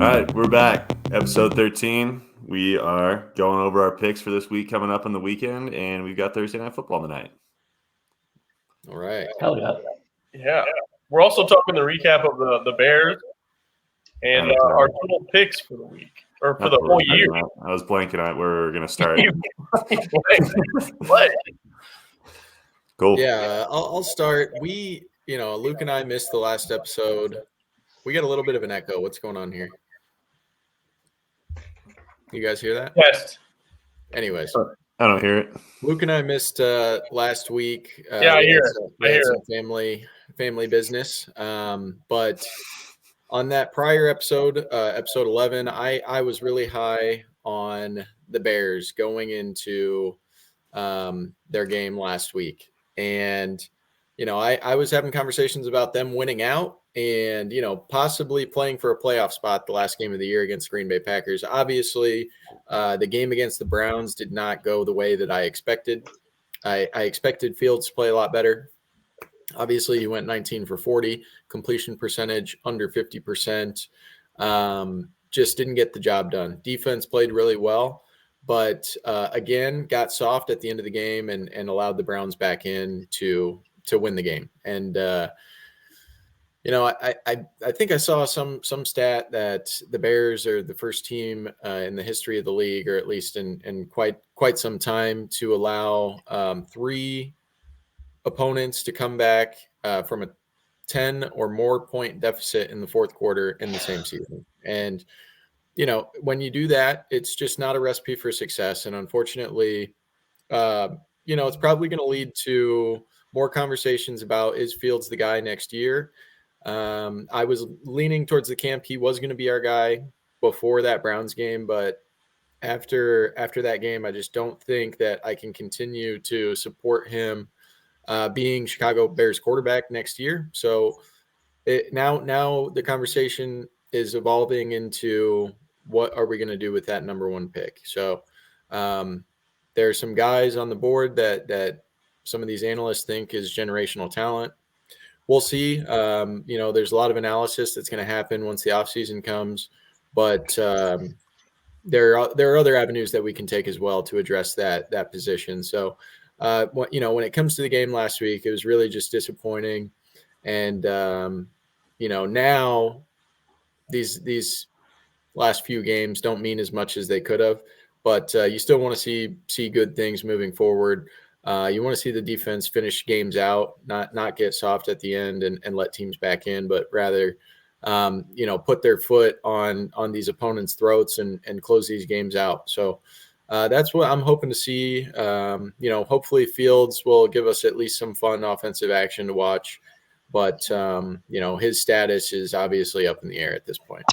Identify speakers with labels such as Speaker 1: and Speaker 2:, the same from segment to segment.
Speaker 1: All right, we're back. Episode 13. We are going over our picks for this week coming up on the weekend, and we've got Thursday Night Football tonight.
Speaker 2: All right.
Speaker 3: Hell yeah.
Speaker 4: Yeah. We're also talking the recap of the Bears and our total picks for the week, or for the whole year.
Speaker 1: I was blanking on where we're going to start.
Speaker 4: What?
Speaker 1: Cool.
Speaker 2: Yeah, I'll start. Luke and I missed the last episode. We got a little bit of an echo. What's going on here? You guys hear that?
Speaker 4: Yes.
Speaker 2: Anyways.
Speaker 1: I don't hear it.
Speaker 2: Luke and I missed last week.
Speaker 4: Yeah, I hear it.
Speaker 2: Some family business. But on that prior episode, episode 11, I was really high on the Bears going into their game last week. And, I was having conversations about them winning out and, possibly playing for a playoff spot the last game of the year against Green Bay Packers. Obviously, the game against the Browns did not go the way that I expected. I expected Fields to play a lot better. Obviously, he went 19 for 40, completion percentage under 50%. Just didn't get the job done. Defense played really well, but again, got soft at the end of the game and allowed the Browns back in to win the game. And I think I saw some stat that the Bears are the first team in the history of the league, or at least in quite some time, to allow 3 opponents to come back from a 10 or more point deficit in the fourth quarter in the same season. And, when you do that, it's just not a recipe for success. And unfortunately, it's probably going to lead to more conversations about, is Fields the guy next year? I was leaning towards the camp he was going to be our guy before that Browns game, but after that game, I just don't think that I can continue to support him being Chicago Bears quarterback next year. So now the conversation is evolving into, what are we going to do with that number 1 pick? So there are some guys on the board that some of these analysts think is generational talent. We'll see. There's a lot of analysis that's going to happen once the offseason comes, but there are other avenues that we can take as well to address that position. So, when it comes to the game last week, it was really just disappointing. And, now these last few games don't mean as much as they could have, but you still want to see good things moving forward. You want to see the defense finish games out, not get soft at the end and let teams back in, but rather, put their foot on these opponents' throats and close these games out. So that's what I'm hoping to see. Hopefully Fields will give us at least some fun offensive action to watch, but his status is obviously up in the air at this point.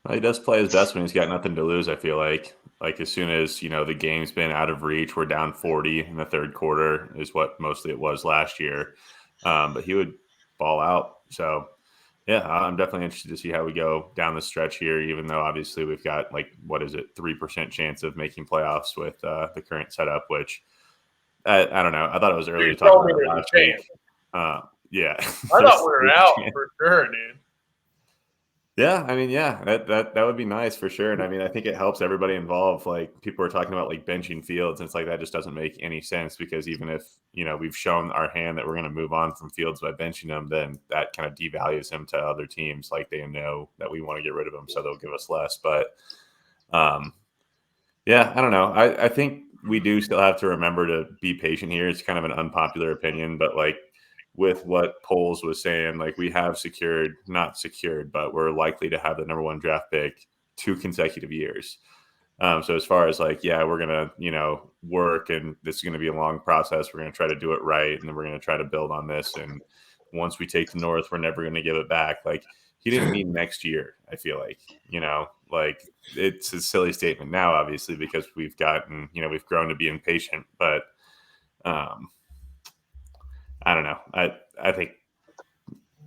Speaker 1: Well, he does play his best when he's got nothing to lose, I feel like. Like, as soon as, the game's been out of reach, we're down 40 in the third quarter is what mostly it was last year. But he would ball out. So, yeah, I'm definitely interested to see how we go down the stretch here, even though obviously we've got, 3% chance of making playoffs with the current setup, which I don't know. I thought it was early to talk about last week. Yeah.
Speaker 4: I thought we were out for sure, dude.
Speaker 1: Yeah, that would be nice for sure. And I think it helps everybody involved. Like, people are talking about benching Fields, and it's that just doesn't make any sense, because even if, we've shown our hand that we're going to move on from Fields by benching him, then that kind of devalues him to other teams. Like, they know that we want to get rid of him, so they'll give us less. But yeah, I don't know. I think we do still have to remember to be patient here. It's kind of an unpopular opinion, but with what Poles was saying, we have not secured, but we're likely to have the number 1 draft pick 2 consecutive years. So as far as we're going to, work, and this is going to be a long process. We're going to try to do it right. And then we're going to try to build on this. And once we take the North, we're never going to give it back. He didn't mean next year, I feel like, it's a silly statement now, obviously, because we've gotten, we've grown to be impatient, but I don't know. I think,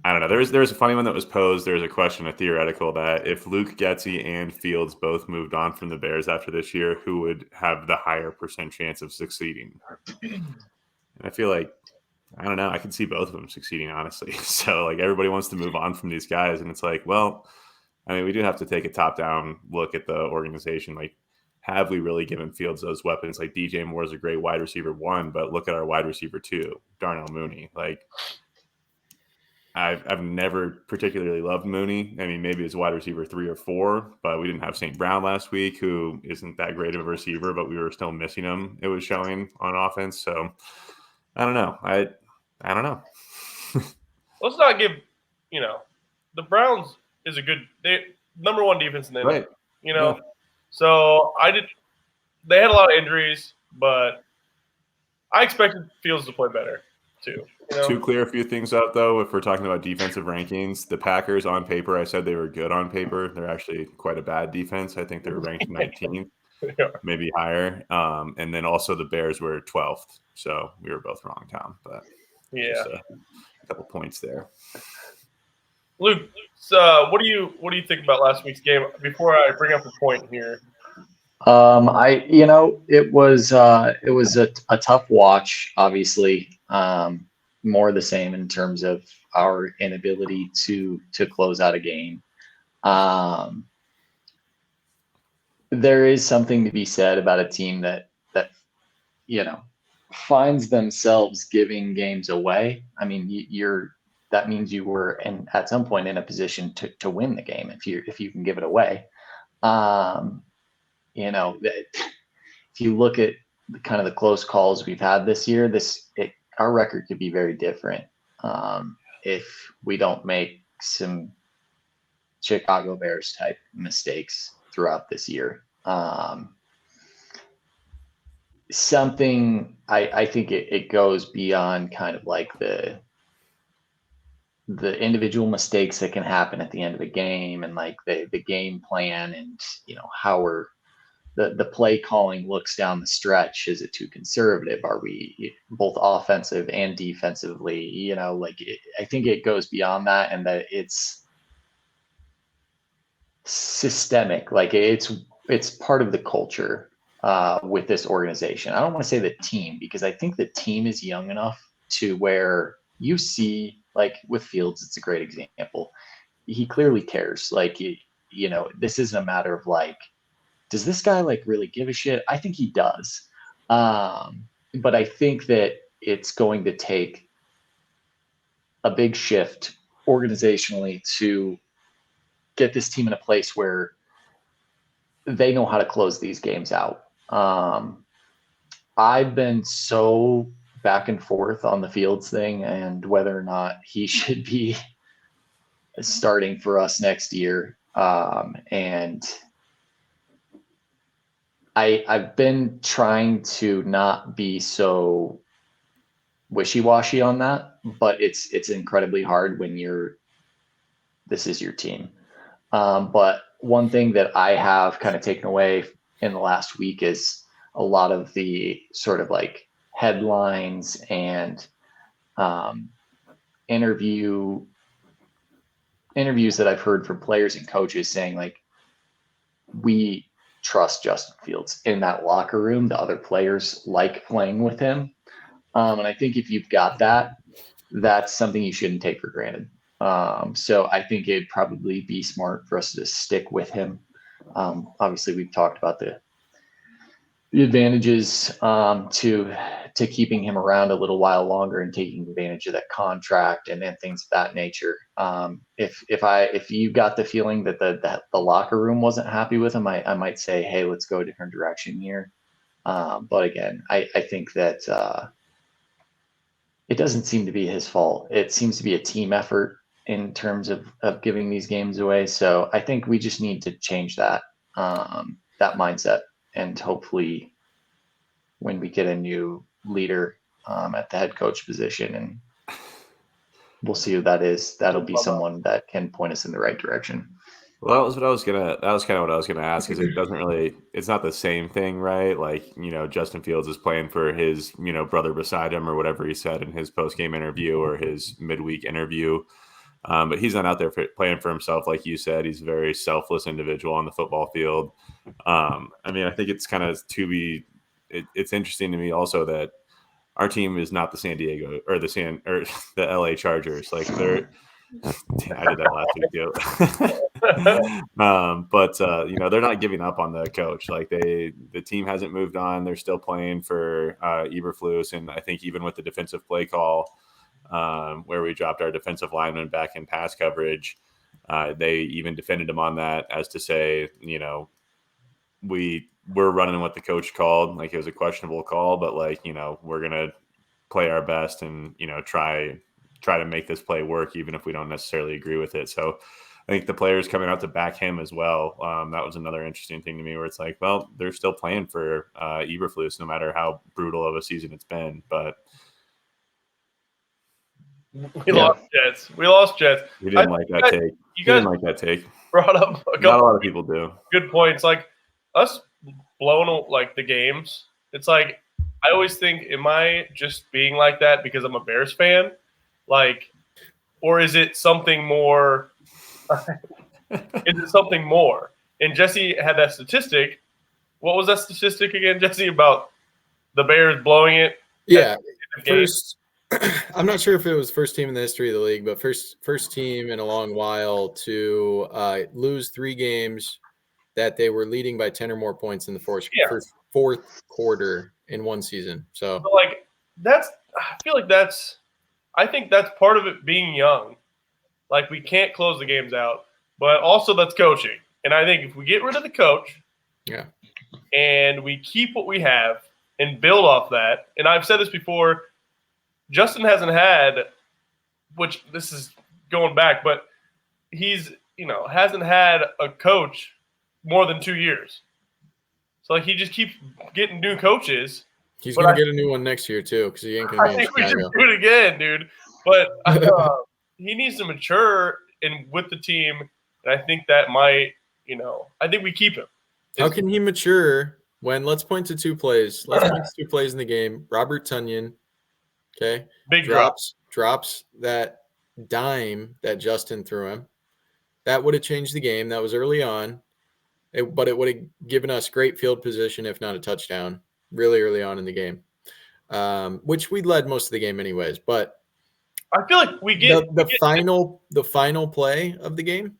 Speaker 1: I don't know. There was a funny one that was posed. There's a question, a theoretical, that if Luke, Getsy, and Fields both moved on from the Bears after this year, who would have the higher % chance of succeeding? And I feel like, I don't know. I can see both of them succeeding, honestly. So everybody wants to move on from these guys, and it's well, I mean, we do have to take a top-down look at the organization. Like, have we really given Fields those weapons? Like, DJ Moore is a great wide receiver 1, but look at our wide receiver 2, Darnell Mooney. Like, I've never particularly loved Mooney. I mean, maybe it's wide receiver 3 or 4, but we didn't have St. Brown last week, who isn't that great of a receiver, but we were still missing him. It was showing on offense. So I don't know. I don't know.
Speaker 4: Let's not give, the Browns is a good number 1 defense in the
Speaker 1: Right.
Speaker 4: NFL. Yeah. So they had a lot of injuries, but I expected Fields to play better too.
Speaker 1: To clear a few things up, though, if we're talking about defensive rankings, the Packers on paper, I said they were good on paper. They're actually quite a bad defense. I think they're ranked 19th, maybe higher. And then also the Bears were 12th. So we were both wrong, Tom. But just a couple points there.
Speaker 4: Luke, what do you think about last week's game? Before I bring up a point here.
Speaker 3: It was a tough watch, obviously. More the same in terms of our inability to close out a game. There is something to be said about a team that finds themselves giving games away. I mean, that means you were at some point in a position to win the game if you can give it away. If you look at kind of the close calls we've had this year, our record could be very different if we don't make some Chicago Bears type mistakes throughout this year. Something I think it goes beyond kind of like the individual mistakes that can happen at the end of a game, and like the game plan, and how the play calling looks down the stretch. Is it too conservative? Are we both offensive and defensively? I think it goes beyond that, and that it's systemic. Like it's part of the culture with this organization. I don't want to say the team, because I think the team is young enough to where you see, like with Fields, it's a great example. He clearly cares. Like, this isn't a matter of like, does this guy like really give a shit? I think he does. But I think that it's going to take a big shift organizationally to get this team in a place where they know how to close these games out. I've been so back and forth on the Fields thing and whether or not he should be starting for us next year. And I've been trying to not be so wishy-washy on that, but it's incredibly hard when this is your team. But one thing that I have kind of taken away in the last week is a lot of the sort of like headlines and interviews that I've heard from players and coaches saying like, we trust Justin Fields in that locker room. The other players like playing with him. And I think if you've got that, that's something you shouldn't take for granted. So I think it'd probably be smart for us to stick with him. Obviously we've talked about the advantages to keeping him around a little while longer and taking advantage of that contract and things of that nature. If you got the feeling that the locker room wasn't happy with him, I might say, hey, let's go a different direction here. But again, I think that it doesn't seem to be his fault. It seems to be a team effort in terms of giving these games away. So I think we just need to change that mindset. And hopefully when we get a new leader at the head coach position, and we'll see who that is, that'll be someone that can point us in the right direction.
Speaker 1: Well, that was kind of what I was gonna ask, is it's not the same thing, right? Like, Justin Fields is playing for his, brother beside him, or whatever he said in his post-game interview or his midweek interview. But he's not out there playing for himself. Like you said, he's a very selfless individual on the football field. I think it's kind of it's interesting to me also that our team is not the San Diego or the LA Chargers. Like I did that last week too. But they're not giving up on the coach. Like the team hasn't moved on. They're still playing for Eberflus, and I think even with the defensive play call, where we dropped our defensive lineman back in pass coverage, they even defended him on that, as to say, we're running what the coach called. Like, it was a questionable call, but we're gonna play our best and try to make this play work, even if we don't necessarily agree with it. So I think the players coming out to back him as well. That was another interesting thing to me, where it's like, well, they're still playing for Eberflus, no matter how brutal of a season it's been. But
Speaker 4: we lost Jets.
Speaker 1: We didn't like that take.
Speaker 4: You guys
Speaker 1: didn't like that take.
Speaker 4: Brought up
Speaker 1: Not a lot of people do.
Speaker 4: Good points. Like, us blowing like the games. It's like, I always think, am I just being like that because I'm a Bears fan? Like, or is it something more? Is it something more? And Jesse had that statistic. What was that statistic again, Jesse, about the Bears blowing it?
Speaker 2: Yeah, first. I'm not sure if it was first team in the history of the league, but first team in a long while to lose 3 games that they were leading by 10 or more points in the fourth quarter in one season. So
Speaker 4: like, I think that's part of it, being young. Like, we can't close the games out, but also that's coaching. And I think if we get rid of the coach, and we keep what we have and build off that, and I've said this before, Justin hasn't had, which this is going back, but he's, hasn't had a coach more than 2 years. So, like, he just keeps getting new coaches.
Speaker 2: He's going to get a new one next year, too, because he ain't going to be in Chicago.
Speaker 4: I think we should do it again, dude. But he needs to mature with the team, and I think that might, I think we keep him.
Speaker 2: How can he mature when, let's point to 2 plays. Let's point to 2 plays in the game. Robert Tonyan, okay,
Speaker 4: big
Speaker 2: drops that dime that Justin threw him. That would have changed the game. That was early on. But it would have given us great field position, if not a touchdown, really early on in the game, which we led most of the game anyways. But
Speaker 4: I feel like we get
Speaker 2: the final play of the game.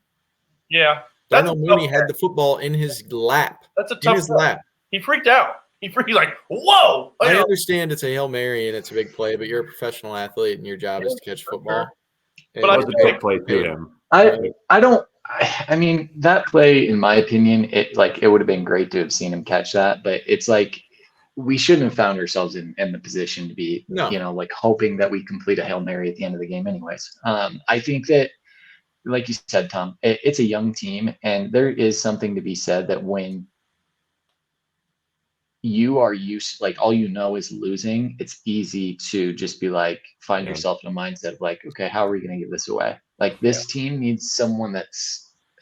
Speaker 4: Yeah,
Speaker 2: Darnell Mooney had the football in his lap.
Speaker 4: That's a tough lap. He freaked out. He's like, whoa!
Speaker 2: I understand it's a Hail Mary and it's a big play, but you're a professional athlete and your job is to catch football.
Speaker 1: But it was a big play to him.
Speaker 3: I mean, that play, in my opinion, it would have been great to have seen him catch that, but it's like, we shouldn't have found ourselves in the position to be, hoping that we complete a Hail Mary at the end of the game anyways. I think that, like you said, Tom, it's a young team, and there is something to be said that when you are used, like, all is losing, it's easy to just be like, find yourself in a mindset of like, okay, how are we going to give this away? Like, this team needs someone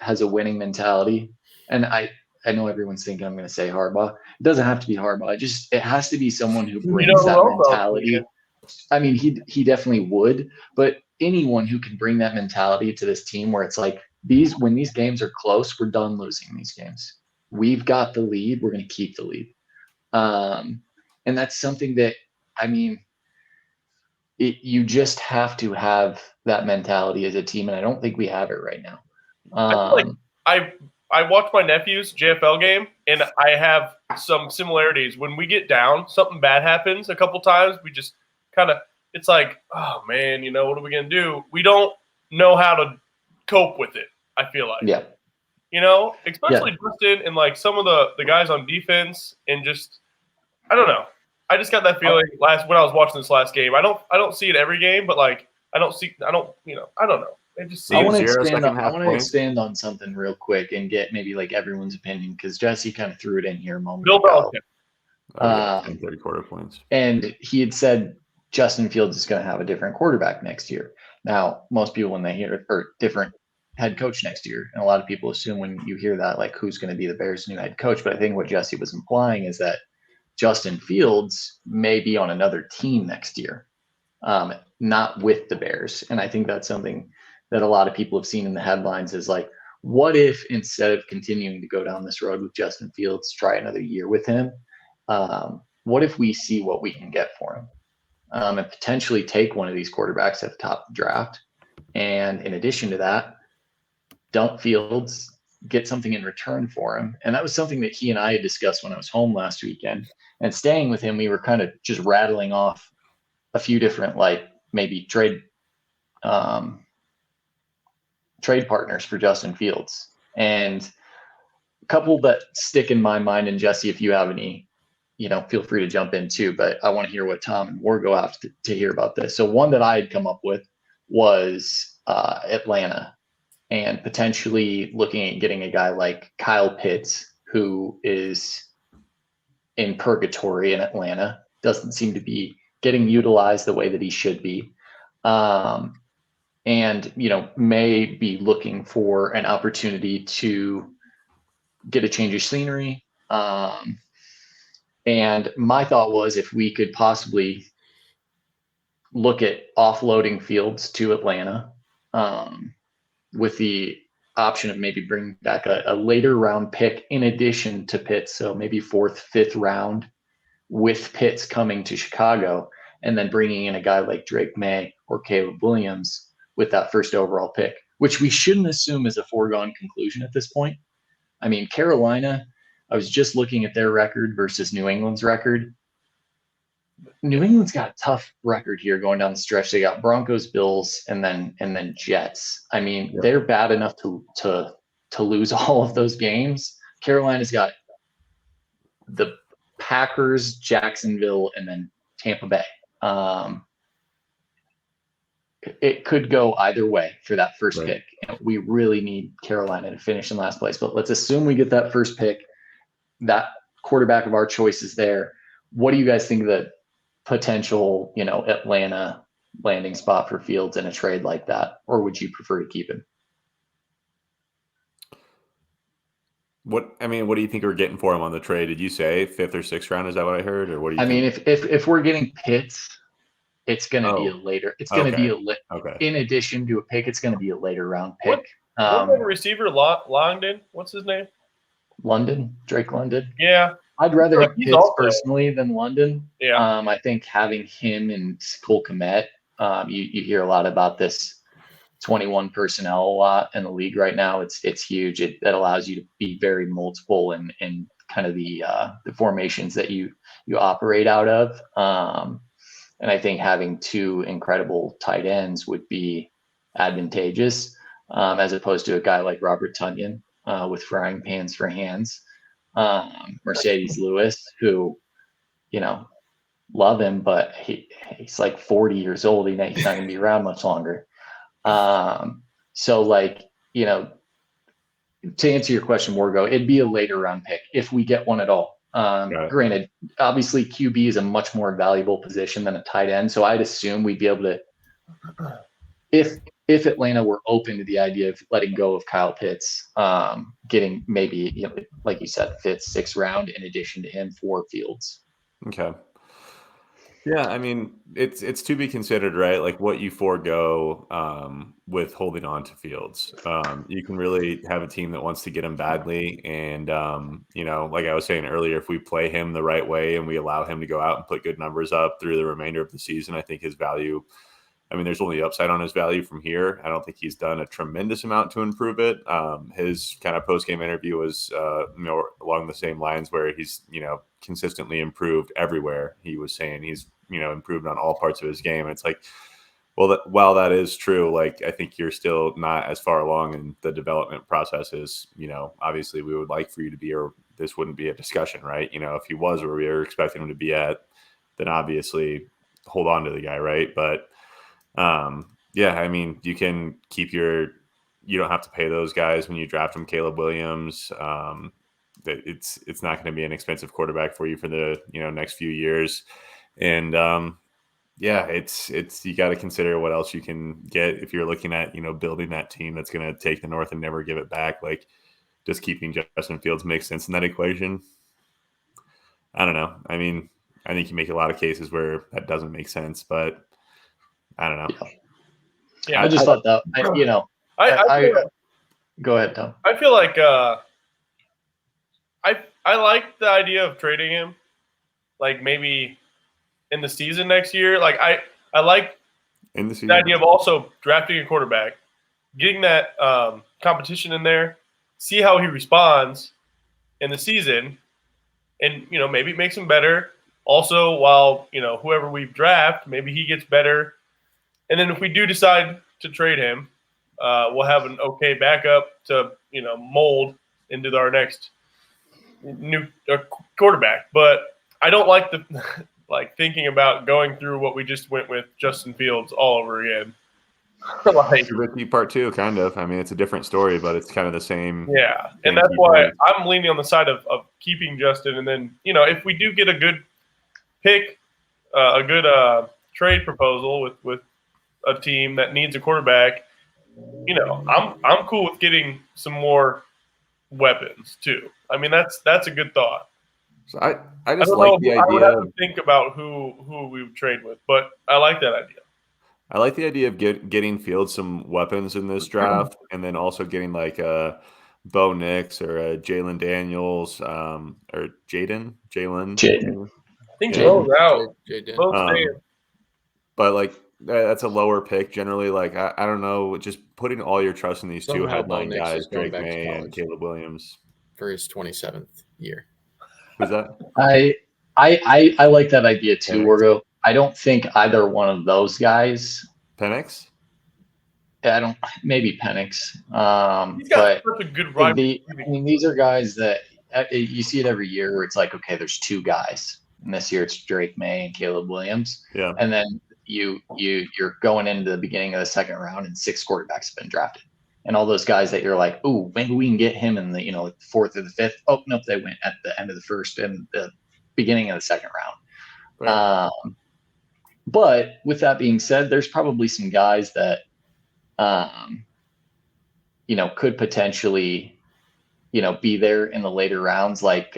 Speaker 3: has a winning mentality. And I know everyone's thinking I'm going to say Harbaugh. It doesn't have to be Harbaugh. It has to be someone who brings that mentality. I mean, he definitely would, but anyone who can bring that mentality to this team, where it's like, when these games are close, we're done losing these games. We've got the lead. We're going to keep the lead. And that's something that, I mean, you just have to have that mentality as a team, and I don't think we have it right now.
Speaker 4: I watched my nephew's JFL game, and I have some similarities. When we get down, something bad happens a couple times. We just kind of, it's like, oh man, what are we gonna do? We don't know how to cope with it. I feel like, especially Justin and like some of the guys on defense, and just, I don't know. I just got that feeling when I was watching this last game. I don't see it every game, but like I don't know. It just
Speaker 3: I want to expand on something real quick and get maybe like everyone's opinion, because Jesse kind of threw it in here a moment ago.
Speaker 1: 30 quarter points.
Speaker 3: And he had said Justin Fields is going to have a different quarterback next year. Now, most people, when they hear different head coach next year, and a lot of people assume when you hear that, like, who's going to be the Bears' new head coach. But I think what Jesse was implying is that Justin Fields may be on another team next year, not with the Bears. And I think that's something that a lot of people have seen in the headlines, is like, what if instead of continuing to go down this road with Justin Fields, try another year with him? What if we see what we can get for him, and potentially take one of these quarterbacks at the top of the draft, And in addition to that, dump Fields, get something in return for him. And that was something that he and I had discussed when I was home last weekend. And staying with him, we were kind of just rattling off a few different, like maybe trade partners for Justin Fields. And a couple that stick in my mind, and Jesse, if you have any, feel free to jump in too, but I want to hear what Tom and Wargo have to hear about this. So one that I had come up with was Atlanta, and potentially looking at getting a guy like Kyle Pitts, who is in purgatory in Atlanta, doesn't seem to be getting utilized the way that he should be. And, may be looking for an opportunity to get a change of scenery. And my thought was if we could possibly look at offloading Fields to Atlanta, with the option of maybe bringing back a later round pick in addition to Pitts. So maybe 4th, 5th round with Pitts coming to Chicago, and then bringing in a guy like Drake May or Caleb Williams with that first overall pick, which we shouldn't assume is a foregone conclusion at this point. I mean, Carolina, I was just looking at their record versus New England's record. New England's got a tough record here going down the stretch. They got Broncos, Bills, and then Jets. I mean, they're bad enough to lose all of those games. Carolina's got the Packers, Jacksonville, and then Tampa Bay. It could go either way for that first pick. And we really need Carolina to finish in last place. But let's assume we get that first pick. That quarterback of our choice is there. What do you guys think of the potential, Atlanta landing spot for Fields in a trade like that? Or would you prefer to keep him?
Speaker 1: What do you think we're getting for him on the trade? Did you say 5th or 6th round? Is that what I heard? Or what do you think?
Speaker 3: Mean, if we're getting Pitts, it's going to be a later. It's going to be in addition to a pick, it's going to be a later round pick.
Speaker 4: What receiver Longden? What's his name?
Speaker 3: Drake London.
Speaker 4: Yeah.
Speaker 3: I'd rather have Pitts personally than London.
Speaker 4: Yeah.
Speaker 3: I think having him and Cole Kmet, you hear a lot about this 21 personnel a lot in the league right now. It's huge. It allows you to be very multiple in kind of the formations that you operate out of. And I think having 2 incredible tight ends would be advantageous, as opposed to a guy like Robert Tonyan with frying pans for hands. Mercedes Lewis, who, love him, but he's like 40 years old. He's not going to be around much longer. So to answer your question, Wargo, it'd be a later round pick if we get one at all. Granted, obviously QB is a much more valuable position than a tight end. So I'd assume we'd be able to, if Atlanta were open to the idea of letting go of Kyle Pitts, getting maybe, like you said, 5th, 6th round in addition to him for Fields.
Speaker 1: Okay. Yeah, I mean, it's to be considered, right? Like what you forego with holding on to Fields. You can really have a team that wants to get him badly. And, like I was saying earlier, if we play him the right way and we allow him to go out and put good numbers up through the remainder of the season, I think his value, there's only upside on his value from here. I don't think he's done a tremendous amount to improve it. His kind of post-game interview was along the same lines where he's, consistently improved everywhere. He was saying he's, improved on all parts of his game. And it's like, well, while that is true, like I think you're still not as far along in the development processes. Obviously we would like for you to be, or this wouldn't be a discussion, right? If he was where we were expecting him to be at, then obviously hold on to the guy, right? But you can keep you don't have to pay those guys when you draft them. Caleb Williams, it's not going to be an expensive quarterback for you for the, next few years. And, it's you got to consider what else you can get if you're looking at, building that team that's going to take the North and never give it back. Like just keeping Justin Fields makes sense in that equation. I don't know. I think you make a lot of cases where that doesn't make sense, but I don't know.
Speaker 3: Yeah, I just thought that, go ahead, Tom.
Speaker 4: I feel like I like the idea of trading him, like maybe in the season next year. Like I like
Speaker 1: in the season.
Speaker 4: The idea of also drafting a quarterback, getting that competition in there, see how he responds in the season, and maybe it makes him better. Also, while whoever we draft, maybe he gets better, and then if we do decide to trade him, we'll have an okay backup to mold into our next new quarterback. But I don't like the thinking about going through what we just went with Justin Fields all over again.
Speaker 1: Ricky part 2, kind of. I mean, it's a different story, but it's kind of the same.
Speaker 4: Yeah, and that's why I'm leaning on the side of keeping Justin. And then, if we do get a good pick, a good trade proposal with a team that needs a quarterback, I'm cool with getting some more weapons too. I mean, that's a good thought.
Speaker 1: So I just like the idea.
Speaker 4: I would have to think about who we would trade with, but I like that idea.
Speaker 1: I like the idea of getting Fields some weapons in this draft, and then also getting like a Bo Nix or a Jalen Daniels or Jalen.
Speaker 4: I think Bo's out.
Speaker 2: Jaden.
Speaker 1: But like that's a lower pick generally. Like I don't know, just putting all your trust in these two headline guys, Drake May and Caleb Williams,
Speaker 2: for his 27th year.
Speaker 1: Who's that?
Speaker 3: I like that idea too, Wargo. I don't think either one of those guys.
Speaker 1: Penix?
Speaker 3: Maybe Penix.
Speaker 4: He's got such a good rival.
Speaker 3: These are guys that you see it every year where it's like, okay, there's two guys. And this year it's Drake May and Caleb Williams.
Speaker 1: Yeah.
Speaker 3: And then you're going into the beginning of the second round and 6 quarterbacks have been drafted. And all those guys that you're like, ooh, maybe we can get him in the 4th or the 5th. Oh, nope, they went at the end of the first and the beginning of the second round. Right. But with that being said, there's probably some guys that, could potentially, be there in the later rounds. Like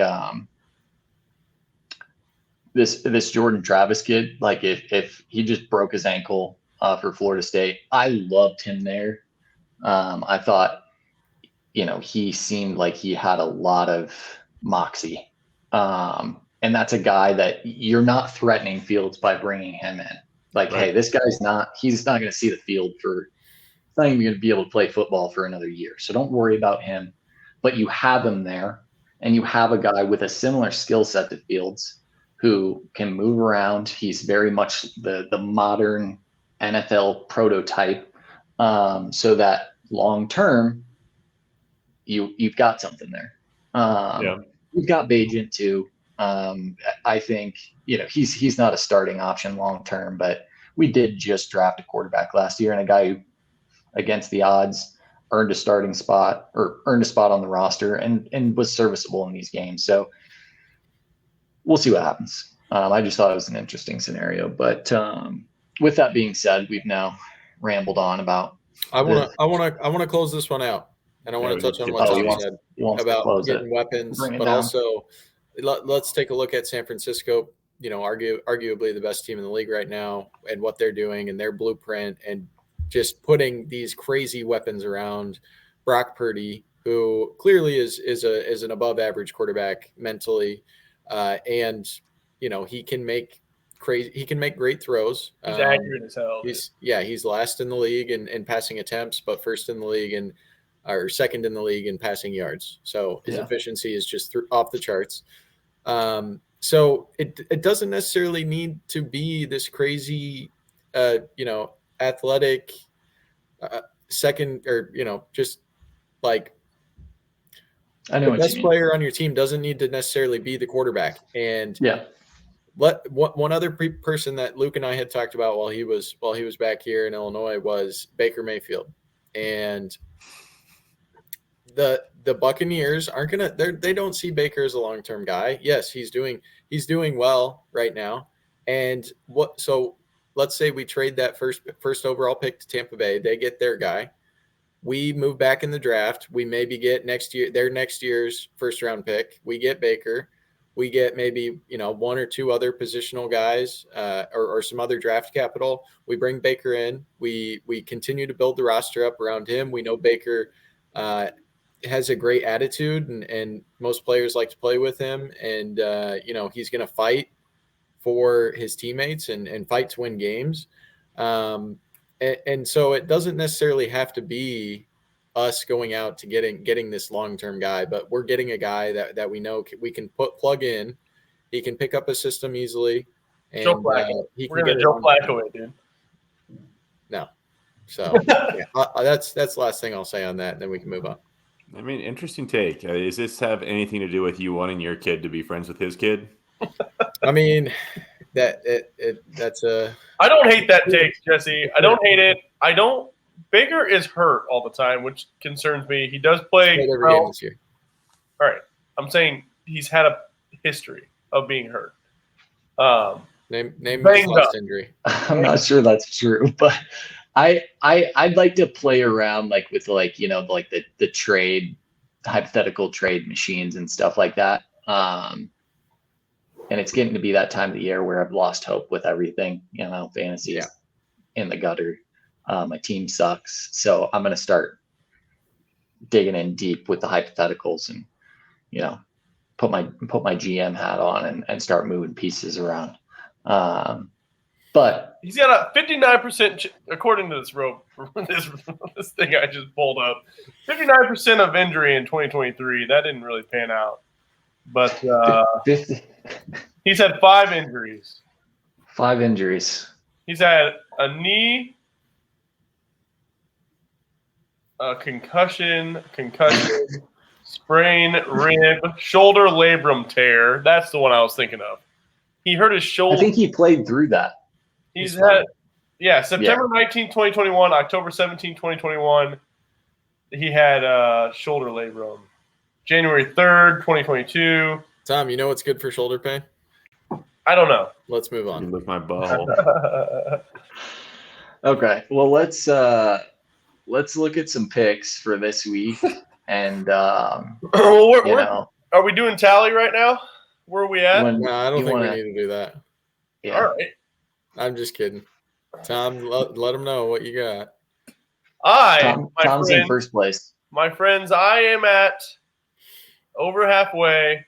Speaker 3: this Jordan Travis kid, like if he just broke his ankle for Florida State, I loved him there. I thought, he seemed like he had a lot of moxie. And that's a guy that you're not threatening Fields by bringing him in. Like, right. Hey, this guy's he's not going to see the field he's not even going to be able to play football for another year. So don't worry about him. But you have him there, and you have a guy with a similar skill set to Fields who can move around. He's very much the modern NFL prototype. So that long term, you've got something there. You've got Bajent too. I think he's not a starting option long term, but we did just draft a quarterback last year and a guy who, against the odds, earned a starting spot or earned a spot on the roster and was serviceable in these games. So we'll see what happens. I just thought it was an interesting scenario. But with that being said, we've now rambled on about.
Speaker 2: I want to close this one out, and I want to touch on what Tom said about getting weapons, but also let's take a look at San Francisco. Arguably the best team in the league right now, and what they're doing and their blueprint, and just putting these crazy weapons around Brock Purdy, who clearly is an above average quarterback mentally, and he can make great throws.
Speaker 4: He's accurate as hell.
Speaker 2: He's last in the league in passing attempts, but first in the league or second in the league in passing yards. So his efficiency is just off the charts. So it doesn't necessarily need to be this crazy, athletic second, or just like
Speaker 3: I know
Speaker 2: the best player on your team doesn't need to necessarily be the quarterback. And one other person that Luke and I had talked about while he was back here in Illinois was Baker Mayfield. And the Buccaneers they don't see Baker as a long-term guy. Yes, he's doing well right now. And so let's say we trade that first overall pick to Tampa Bay. They get their guy. We move back in the draft. We maybe get their next year's first round pick. We get Baker. We get maybe, one or two other positional guys or some other draft capital. We bring Baker in. We continue to build the roster up around him. We know Baker has a great attitude, and most players like to play with him. And, he's going to fight for his teammates and fight to win games. And so it doesn't necessarily have to be us going out to getting this long-term guy, but we're getting a guy that we know we can plug in. He can pick up a system easily. And
Speaker 4: Joe Flacco. We're going to Joe Flacco it, dude.
Speaker 2: No. So that's the last thing I'll say on that, and then we can move on.
Speaker 1: I mean, interesting take. Does this have anything to do with you wanting your kid to be friends with his kid?
Speaker 2: I mean, that's a.
Speaker 4: I don't hate that take, Jesse. I don't hate it. Baker is hurt all the time, which concerns me. He does play
Speaker 2: every game this year.
Speaker 4: All right, I'm saying he's had a history of being hurt.
Speaker 2: Name his last injury.
Speaker 3: I'm not sure that's true, but I'd like to play around like with the trade, hypothetical trade machines and stuff like that. And it's getting to be that time of the year where I've lost hope with everything. Fantasy is in the gutter. My team sucks, so I'm gonna start digging in deep with the hypotheticals and put my GM hat on and start moving pieces around. But
Speaker 4: he's got a 59%, according to this thing I just pulled up, 59% of injury in 2023. That didn't really pan out, but he's had 5 injuries.
Speaker 3: 5 injuries.
Speaker 4: He's had a knee, a concussion, sprain, rib, shoulder labrum tear. That's the one I was thinking of. He hurt his shoulder.
Speaker 3: I think he played through that.
Speaker 4: He's had, September 19, 2021, October 17, 2021, he had shoulder labrum. January 3rd, 2022.
Speaker 2: Tom, you know what's good for shoulder pain?
Speaker 4: I don't know.
Speaker 2: Let's move on.
Speaker 1: You lick my butthole.
Speaker 3: Okay. Well, let's look at some picks for this week. And,
Speaker 4: are we doing tally right now? Where are we at?
Speaker 2: No, I don't think we need to do that.
Speaker 3: Yeah.
Speaker 4: All right.
Speaker 2: I'm just kidding. Tom, let them know what you got.
Speaker 3: Tom's in first place.
Speaker 4: My friends, I am at over halfway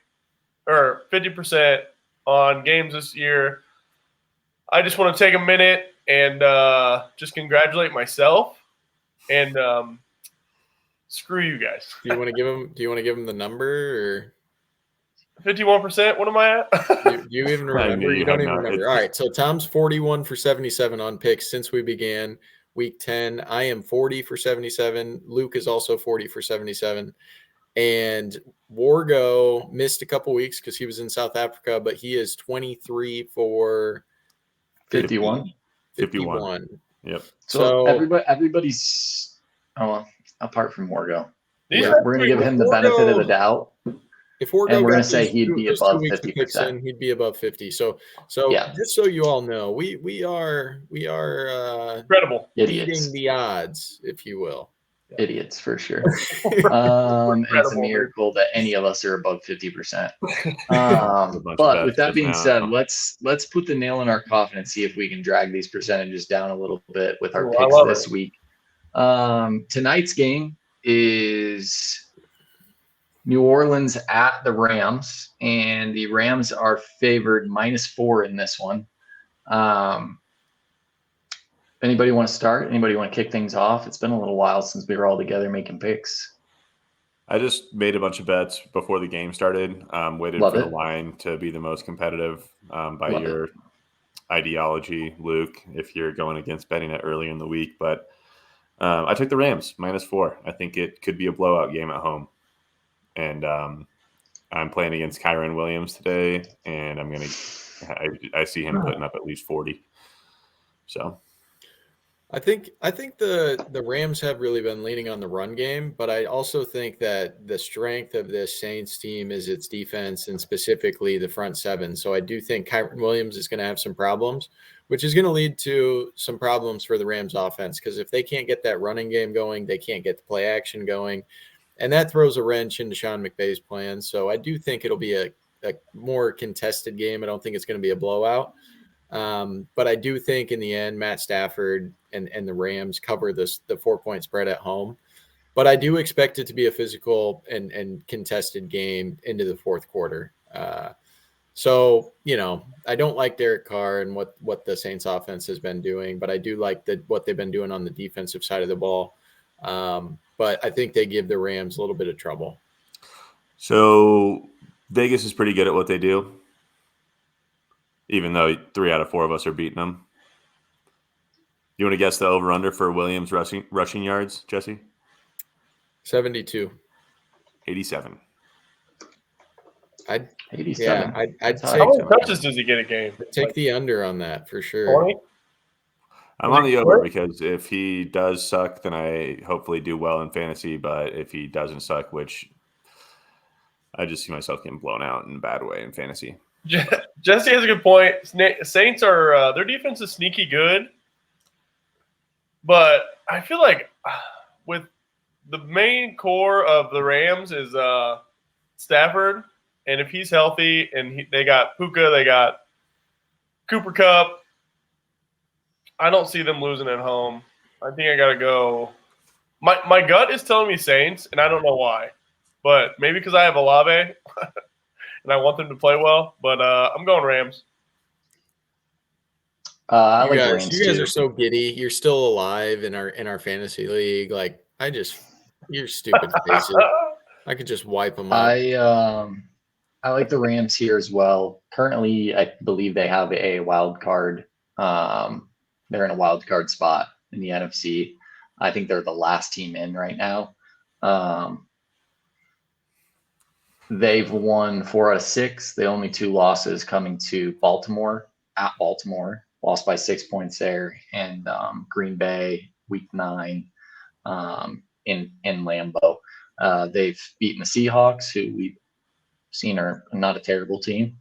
Speaker 4: or 50% on games this year. I just want to take a minute and just congratulate myself and screw you guys.
Speaker 2: Do you want to give him the number or
Speaker 4: 51%? What am I
Speaker 2: at? you even remember? You don't even remember. All right. So Tom's 41 for 77 on picks since we began week 10. I am 40 for 77. Luke is also 40 for 77. And Wargo missed a couple weeks because he was in South Africa, but he is 23 for
Speaker 3: 51.
Speaker 2: 51.
Speaker 1: Yep.
Speaker 3: So everybody's apart from Wargo. We're going to give him the benefit of the doubt.
Speaker 2: If Wargo
Speaker 3: and we're going to say he'd be above 50%.
Speaker 2: He'd be above 50. So just so you all know, we are
Speaker 4: incredible
Speaker 2: beating the odds, if you will.
Speaker 3: Idiots for sure. It's a miracle that any of us are above 50%. But with that being said, let's put the nail in our coffin and see if we can drag these percentages down a little bit with our picks this week. Tonight's game is New Orleans at the Rams, and the Rams are favored -4 in this one. Anybody want to start? Anybody want to kick things off? It's been a little while since we were all together making picks.
Speaker 1: I just made a bunch of bets before the game started. Waited for the line to be the most competitive by your ideology, Luke, if you're going against betting it earlier in the week. But I took the Rams -4. I think it could be a blowout game at home. And I'm playing against Kyron Williams today, and I see him putting up at least 40. So
Speaker 2: I think the Rams have really been leaning on the run game, but I also think that the strength of this Saints team is its defense and specifically the front seven. So I do think Kyron Williams is going to have some problems, which is going to lead to some problems for the Rams offense, because if they can't get that running game going, they can't get the play action going. And that throws a wrench into Sean McVay's plans. So I do think it'll be a more contested game. I don't think it's going to be a blowout. But I do think in the end, Matt Stafford and the Rams cover the 4-point spread at home. But I do expect it to be a physical and contested game into the fourth quarter. So, I don't like Derek Carr and what the Saints offense has been doing, but I do like what they've been doing on the defensive side of the ball. But I think they give the Rams a little bit of trouble.
Speaker 1: So Vegas is pretty good at what they do, even though 3 out of 4 of us are beating them. You want to guess the over-under for Williams rushing yards, Jesse?
Speaker 2: 72.
Speaker 1: 87.
Speaker 2: I'd
Speaker 3: 87.
Speaker 2: I'd
Speaker 3: How
Speaker 2: take
Speaker 4: How many touches does he get a game?
Speaker 2: take the under on that for sure.
Speaker 4: 20?
Speaker 1: I'm on the over because if he does suck, then I hopefully do well in fantasy. But if he doesn't suck, which I just see myself getting blown out in a bad way in fantasy.
Speaker 4: Jesse has a good point. Saints are their defense is sneaky good, but I feel like with the main core of the Rams is Stafford, and if he's healthy, and they got Puka, they got Cooper Kupp, I don't see them losing at home. I think I got to go. My gut is telling me Saints, and I don't know why, but maybe because I have Olave and I want them to play well. But I'm going Rams.
Speaker 3: I like
Speaker 2: guys,
Speaker 3: Rams
Speaker 2: you guys
Speaker 3: too.
Speaker 2: are so giddy. You're still alive in our fantasy league. Like your stupid faces. I could just wipe them up.
Speaker 3: I like the Rams here as well. Currently, I believe they have a wild card. They're in a wild card spot in the NFC. I think they're the last team in right now. They've won 4 out of 6. The only 2 losses coming to Baltimore, at Baltimore, lost by 6 points there, and Green Bay week 9 in Lambeau. They've beaten the Seahawks, who we've seen are not a terrible team.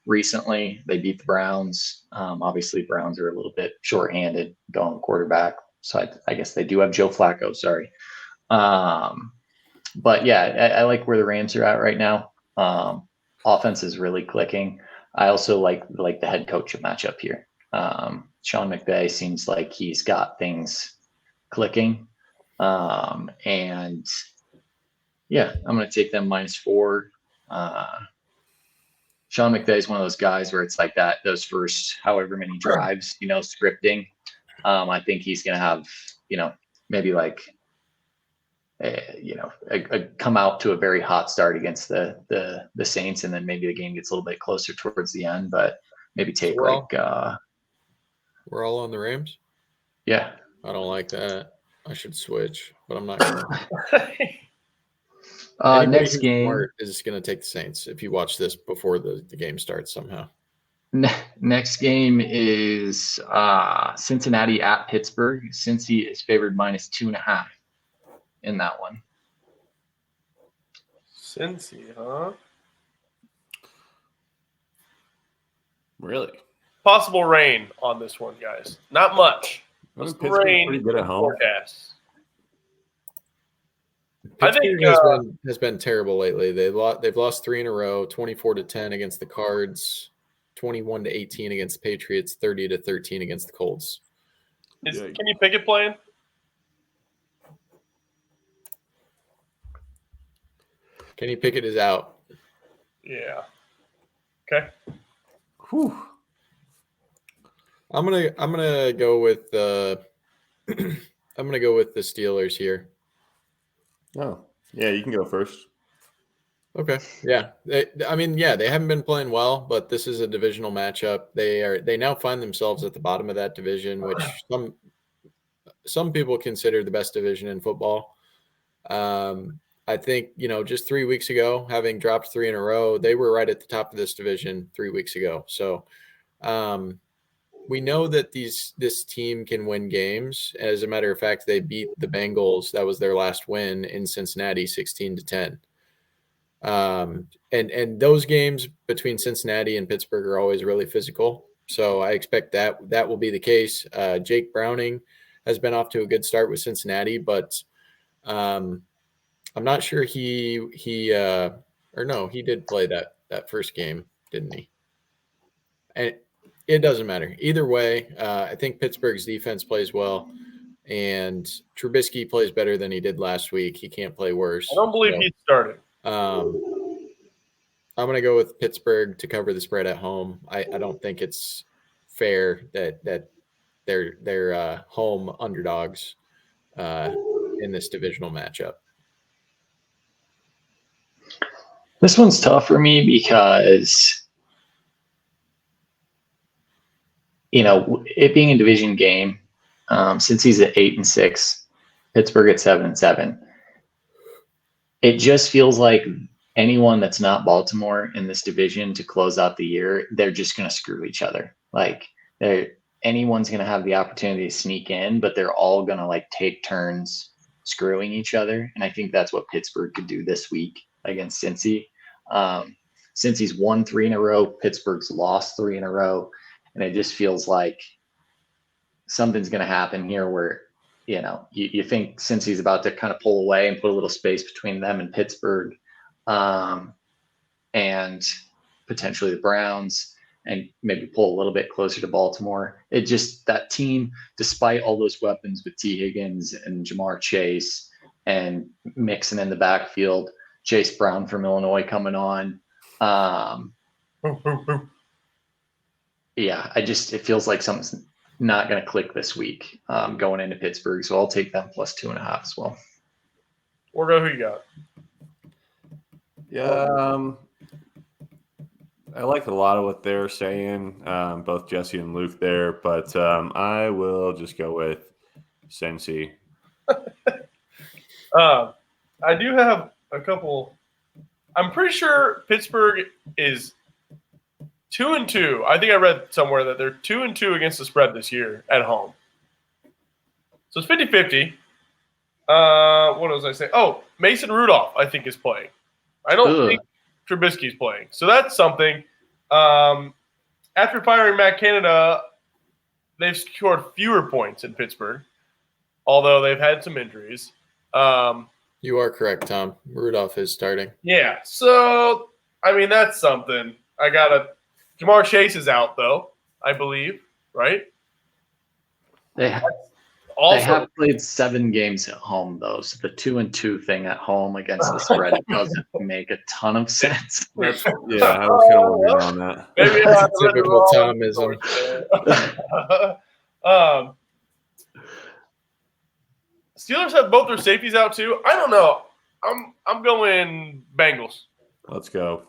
Speaker 3: Recently, they beat the Browns. Obviously, Browns are a little bit shorthanded going quarterback. So I guess they do have Joe Flacco. Sorry. But yeah, I like where the Rams are at right now. Offense is really clicking. I also like the head coach matchup here. Sean McVay seems like he's got things clicking. And yeah, I'm going to take them -4. Sean McVay is one of those guys where it's like those first however many drives, scripting. I think he's going to have, maybe like, a come out to a very hot start against the Saints, and then maybe the game gets a little bit closer towards the end, but maybe take
Speaker 2: we're all on the Rams.
Speaker 3: Yeah.
Speaker 2: I don't like that. I should switch, but I'm not going
Speaker 3: to. Next game
Speaker 2: smart is going to take the Saints if you watch this before the game starts somehow.
Speaker 3: Next game is Cincinnati at Pittsburgh. Cincy is favored -2.5 in that one.
Speaker 4: Cincy, huh?
Speaker 1: Really?
Speaker 4: Possible rain on this one, guys. Not much.
Speaker 1: Pittsburgh's
Speaker 4: Rain
Speaker 1: pretty good at home.
Speaker 4: forecast.
Speaker 2: Pittsburgh has been terrible lately. They've lost 3 in a row, 24-10 against the Cards, 21-18 against the Patriots, 30-13 against the Colts.
Speaker 4: Kenny Pickett playing?
Speaker 2: Kenny Pickett is out.
Speaker 4: Yeah. Okay.
Speaker 1: Whew.
Speaker 2: I'm gonna go with the Steelers here.
Speaker 1: Oh, yeah, you can go first.
Speaker 2: Okay. Yeah. They haven't been playing well, but this is a divisional matchup. They now find themselves at the bottom of that division, which some people consider the best division in football. I think, just 3 weeks ago, having dropped 3 in a row, they were right at the top of this division 3 weeks ago. So we know that this team can win games. As a matter of fact, they beat the Bengals. That was their last win in Cincinnati, 16-10. And those games between Cincinnati and Pittsburgh are always really physical. So I expect that will be the case. Jake Browning has been off to a good start with Cincinnati, but I'm not sure he did play that first game, didn't he? And it doesn't matter. Either way, I think Pittsburgh's defense plays well, and Trubisky plays better than he did last week. He can't play worse.
Speaker 4: I don't believe he started.
Speaker 2: I'm I'm going to go with Pittsburgh to cover the spread at home. I don't think it's fair that they're home underdogs in this divisional matchup.
Speaker 3: This one's tough for me because, it being a division game, since he's at 8-6, Pittsburgh at 7-7, it just feels like anyone that's not Baltimore in this division to close out the year, they're just going to screw each other. Like anyone's going to have the opportunity to sneak in, but they're all going to take turns screwing each other. And I think that's what Pittsburgh could do this week against Cincy. Cincy's won 3 in a row. Pittsburgh's lost 3 in a row. And it just feels like something's going to happen here where, you think Cincy's about to kind of pull away and put a little space between them and Pittsburgh, and potentially the Browns, and maybe pull a little bit closer to Baltimore. It just, that team, despite all those weapons with T. Higgins and Jamar Chase and Mixon in the backfield, Chase Brown from Illinois coming on. Yeah, it feels like something's not going to click this week going into Pittsburgh. So I'll take them plus 2.5 as well.
Speaker 4: Orgo, who you got?
Speaker 1: Yeah, I like a lot of what they're saying, both Jesse and Luke there, but I will just go with Cincy.
Speaker 4: I do have a couple. I'm pretty sure Pittsburgh is 2-2. I think I read somewhere that they're 2-2 against the spread this year at home. So it's 50-50. What was I saying? Oh, Mason Rudolph, I think, is playing. I don't think Trubisky's playing. So that's something. After firing Matt Canada, they've scored fewer points in Pittsburgh, although they've had some injuries.
Speaker 2: You are correct, Tom. Rudolph is starting.
Speaker 4: Yeah. So, I mean, that's something. Jamar Chase is out, though, I believe, right?
Speaker 3: They have played 7 games at home, though. So the 2-2 thing at home against the spread doesn't make a ton of sense.
Speaker 1: Yeah, I was kind of wondering on that.
Speaker 4: Maybe
Speaker 2: That's a typical Tomism.
Speaker 4: Steelers have both their safeties out too. I don't know. I'm going Bengals.
Speaker 1: Let's go.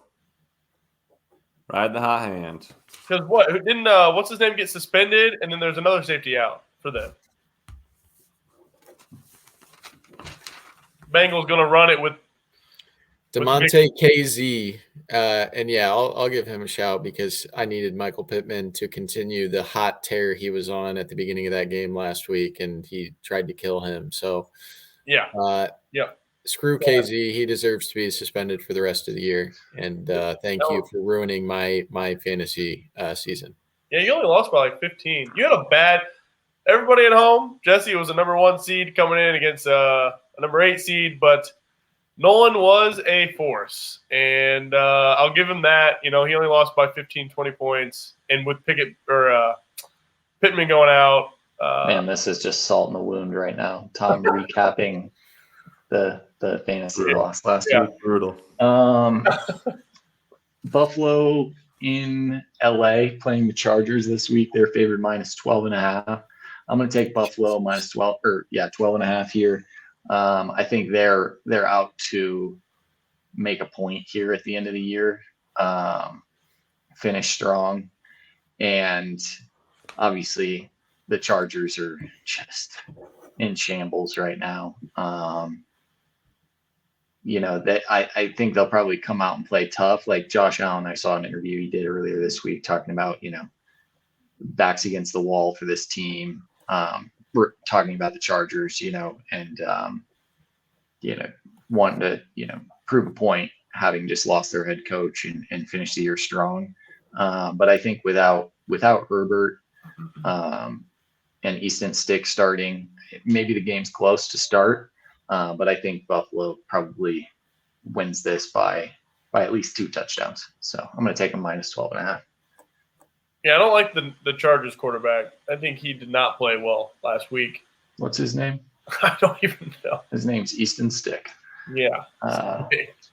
Speaker 1: Ride the hot hand.
Speaker 4: Because what's his name get suspended, and then there's another safety out for them. Bengals going to run it with
Speaker 2: DeMonte KZ. And yeah, I'll give him a shout because I needed Michael Pittman to continue the hot tear he was on at the beginning of that game last week, and he tried to kill him. So
Speaker 4: yeah.
Speaker 2: Screw KZ. He deserves to be suspended for the rest of the year. And thank you for ruining my fantasy season.
Speaker 4: Yeah, you only lost by like 15. You had everybody at home. Jesse was a number 1 seed coming in against a number 8 seed, but Nolan was a force. And I'll give him that. He only lost by 15, 20 points. And with Pittman going out.
Speaker 3: Man, this is just salt in the wound right now. Tom recapping the fantasy loss last week.
Speaker 1: Brutal.
Speaker 3: Buffalo in LA playing the Chargers this week. They're favored minus 12.5. I'm going to take Buffalo minus 12.5 here. I think they're out to make a point here at the end of the year, finish strong, and obviously the Chargers are just in shambles right now. I think they'll probably come out and play tough. Like Josh Allen, I saw an interview he did earlier this week talking about, backs against the wall for this team. We're talking about the Chargers, and wanting to, prove a point, having just lost their head coach and finish the year strong. But I think without Herbert and Easton Stick starting, maybe the game's close to start. But I think Buffalo probably wins this by at least 2 touchdowns. So I'm going to take them minus 12.5.
Speaker 4: Yeah, I don't like the Chargers quarterback. I think he did not play well last week.
Speaker 3: What's his name?
Speaker 4: I don't even know.
Speaker 3: His name's Easton Stick.
Speaker 4: Yeah.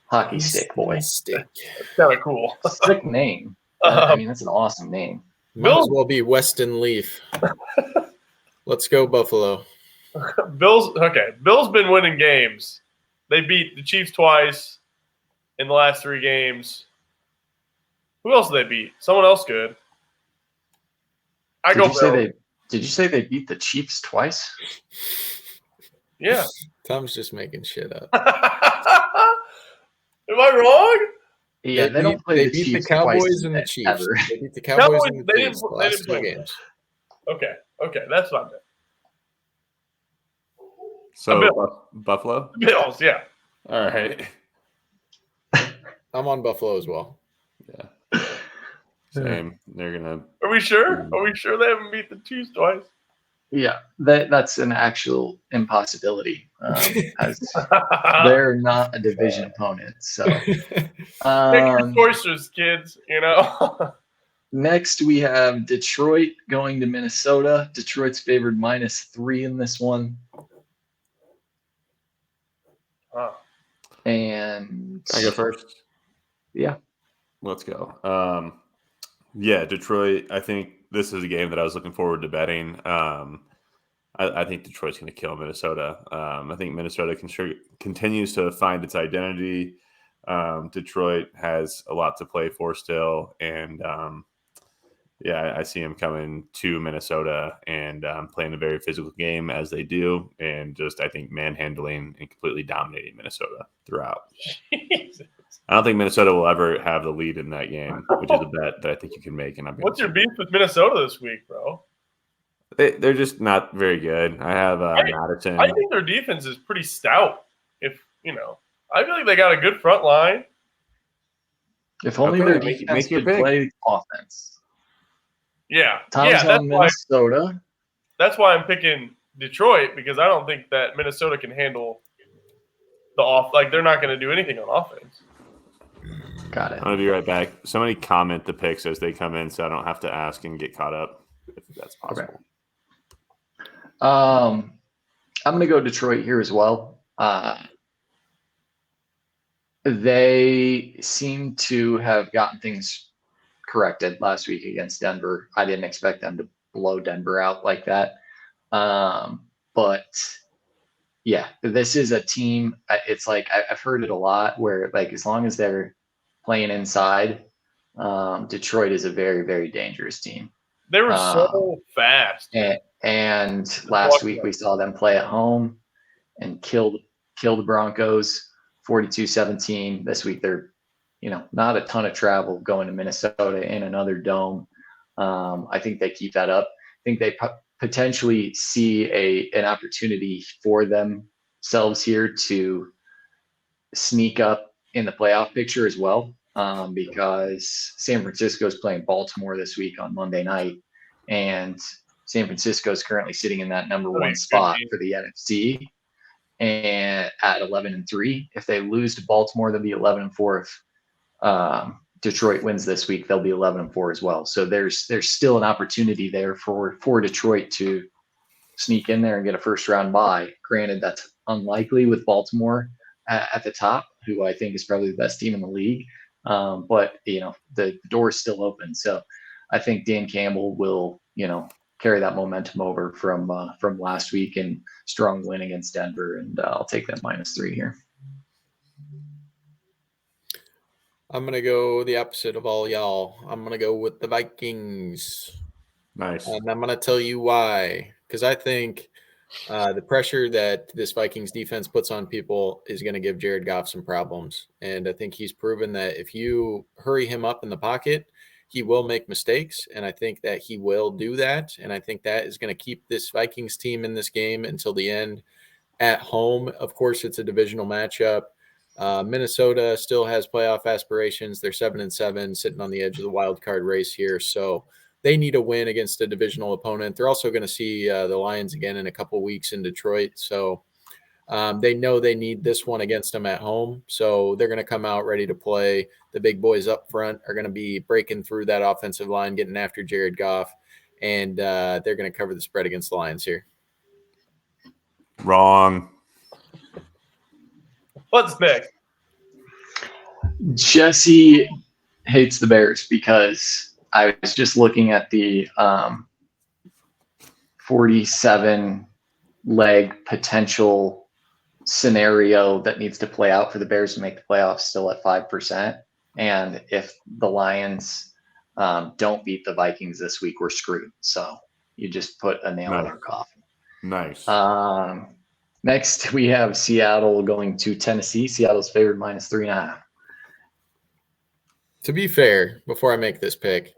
Speaker 3: Hockey stick boy.
Speaker 2: Stick.
Speaker 4: That's kind of cool.
Speaker 3: Sick name. I mean, that's an awesome name.
Speaker 2: Might as well be Weston Leaf. Let's go, Buffalo.
Speaker 4: Bills been winning games. They beat the Chiefs twice in the last 3 games. Who else did they beat? Someone else good.
Speaker 3: Did you say they beat the Chiefs twice?
Speaker 4: Yeah.
Speaker 2: Tom's just making shit up.
Speaker 4: Am I wrong?
Speaker 3: Yeah, they don't play the
Speaker 2: beat
Speaker 3: Chiefs
Speaker 2: the Cowboys
Speaker 3: twice
Speaker 2: and the Chiefs.
Speaker 3: ever.
Speaker 2: They beat the Cowboys and the
Speaker 4: they
Speaker 2: Chiefs
Speaker 4: didn't-
Speaker 2: the
Speaker 4: they
Speaker 2: last
Speaker 4: didn't
Speaker 2: 2
Speaker 4: play
Speaker 2: games.
Speaker 4: Okay, that's fine.
Speaker 1: So Buffalo.
Speaker 4: Bills, yeah.
Speaker 1: All right.
Speaker 2: I'm on Buffalo as well.
Speaker 1: Yeah. Same. They're gonna.
Speaker 4: Are we sure? Are we sure they haven't beat the Chiefs twice?
Speaker 3: Yeah, that's an actual impossibility. As they're not a division opponent. So
Speaker 4: Pick your choices, kids.
Speaker 3: Next we have Detroit going to Minnesota. Detroit's favored -3 in this one. And
Speaker 1: I go first.
Speaker 3: Yeah.
Speaker 1: Let's go. Yeah, Detroit. I think this is a game that I was looking forward to betting. I think Detroit's going to kill Minnesota. I think Minnesota continues to find its identity. Detroit has a lot to play for still, and yeah, I see them coming to Minnesota and playing a very physical game as they do, and just I think manhandling and completely dominating Minnesota throughout.
Speaker 4: Jesus.
Speaker 1: I don't think Minnesota will ever have the lead in that game, which is a bet that I think you can make. And
Speaker 4: What's your beef with Minnesota this week, bro?
Speaker 1: They're just not very good. I have Madison.
Speaker 4: I think their defense is pretty stout. I feel like they got a good front line.
Speaker 3: If only their defense could play offense.
Speaker 4: Yeah.
Speaker 3: Tom's on Minnesota.
Speaker 4: That's why I'm picking Detroit, because I don't think that Minnesota can handle they're not going to do anything on offense.
Speaker 3: Got it.
Speaker 1: I'm going to be right back. Somebody comment the picks as they come in so I don't have to ask and get caught up, if that's possible.
Speaker 3: Okay. I'm going to go Detroit here as well. They seem to have gotten things corrected last week against Denver. I didn't expect them to blow Denver out like that. But yeah, this is a team. It's like I've heard it a lot where like as long as they're playing inside, Detroit is a very, very dangerous team.
Speaker 4: They were so fast.
Speaker 3: And last week we saw them play at home and kill the Broncos 42-17. This week they're not a ton of travel going to Minnesota in another dome. I think they keep that up. I think they potentially see an opportunity for themselves here to sneak up in the playoff picture as well, because San Francisco is playing Baltimore this week on Monday night, and San Francisco is currently sitting in that number 1 spot for the NFC and at 11-3. If they lose to Baltimore, they'll be 11-4. If Detroit wins this week, they'll be 11-4 as well. So there's still an opportunity there for Detroit to sneak in there and get a first round bye. Granted, that's unlikely with Baltimore at the top, who I think is probably the best team in the league. But the door is still open. So I think Dan Campbell will carry that momentum over from last week and strong win against Denver, and I'll take that -3 here.
Speaker 2: I'm going to go the opposite of all y'all. I'm going to go with the Vikings.
Speaker 1: Nice.
Speaker 2: And I'm going to tell you why. Because I think the pressure that this Vikings defense puts on people is going to give Jared Goff some problems. And I think he's proven that if you hurry him up in the pocket, he will make mistakes. And I think that he will do that. And I think that is going to keep this Vikings team in this game until the end at home. Of course, it's a divisional matchup. Minnesota still has playoff aspirations. They're 7-7, sitting on the edge of the wild card race here. So they need a win against a divisional opponent. They're also going to see the Lions again in a couple weeks in Detroit. So they know they need this one against them at home. So they're going to come out ready to play. The big boys up front are going to be breaking through that offensive line, getting after Jared Goff, and they're going to cover the spread against the Lions here.
Speaker 1: Wrong.
Speaker 4: What's next?
Speaker 3: Jesse hates the Bears because I was just looking at the 47 leg potential scenario that needs to play out for the Bears to make the playoffs still at 5%. And if the Lions don't beat the Vikings this week, we're screwed. So you just put a nail in our coffin.
Speaker 1: Nice.
Speaker 3: Next, we have Seattle going to Tennessee. Seattle's favored -3.5.
Speaker 2: To be fair, before I make this pick,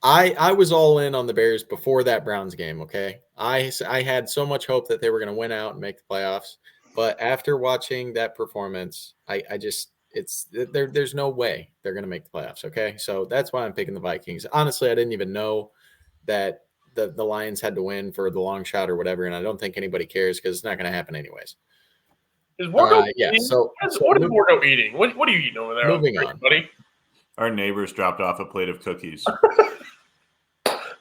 Speaker 2: I was all in on the Bears before that Browns game, okay? I had so much hope that they were going to win out and make the playoffs. But after watching that performance, I just there's no way they're going to make the playoffs, okay? So that's why I'm picking the Vikings. Honestly, I didn't even know that the Lions had to win for the long shot or whatever, and I don't think anybody cares because it's not going to happen anyways.
Speaker 4: Is Wardo
Speaker 2: yeah,
Speaker 4: eating?
Speaker 2: so
Speaker 4: What is Wardo eating? What are you eating over there?
Speaker 2: Moving on.
Speaker 4: Buddy?
Speaker 1: Our neighbors dropped off a plate of cookies.
Speaker 4: All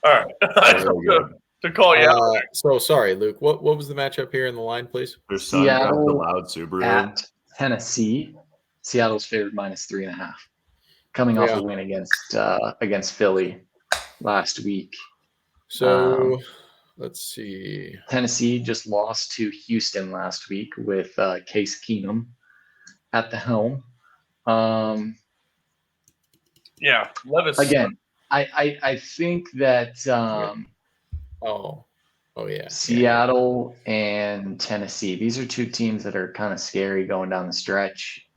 Speaker 4: right. I just want to call you out.
Speaker 2: So sorry, Luke. What was the matchup here in the line, please?
Speaker 1: Their son drives the loud Subaru.
Speaker 3: At Tennessee, Seattle's favored -3.5. Coming off a win against Philly last week.
Speaker 2: So let's see.
Speaker 3: Tennessee just lost to Houston last week with Case Keenum at the helm.
Speaker 4: Yeah, Levis.
Speaker 3: Again, I think that Seattle and Tennessee, these are two teams that are kind of scary going down the stretch.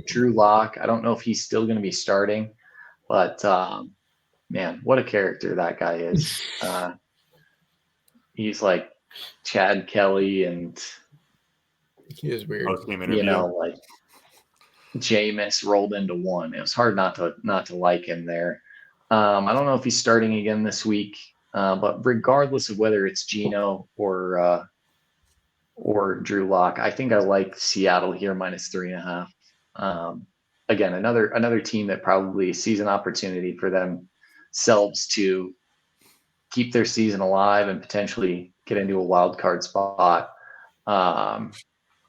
Speaker 3: Drew Lock, I don't know if he's still going to be starting, but man, what a character that guy is. He's like Chad Kelly and
Speaker 2: he is weird.
Speaker 3: Like Jameis rolled into one. It was hard not to like him there. I don't know if he's starting again this week, but regardless of whether it's Geno or Drew Lock, I think I like Seattle here -3.5. Again, another team that probably sees an opportunity for themselves to keep their season alive and potentially get into a wild card spot.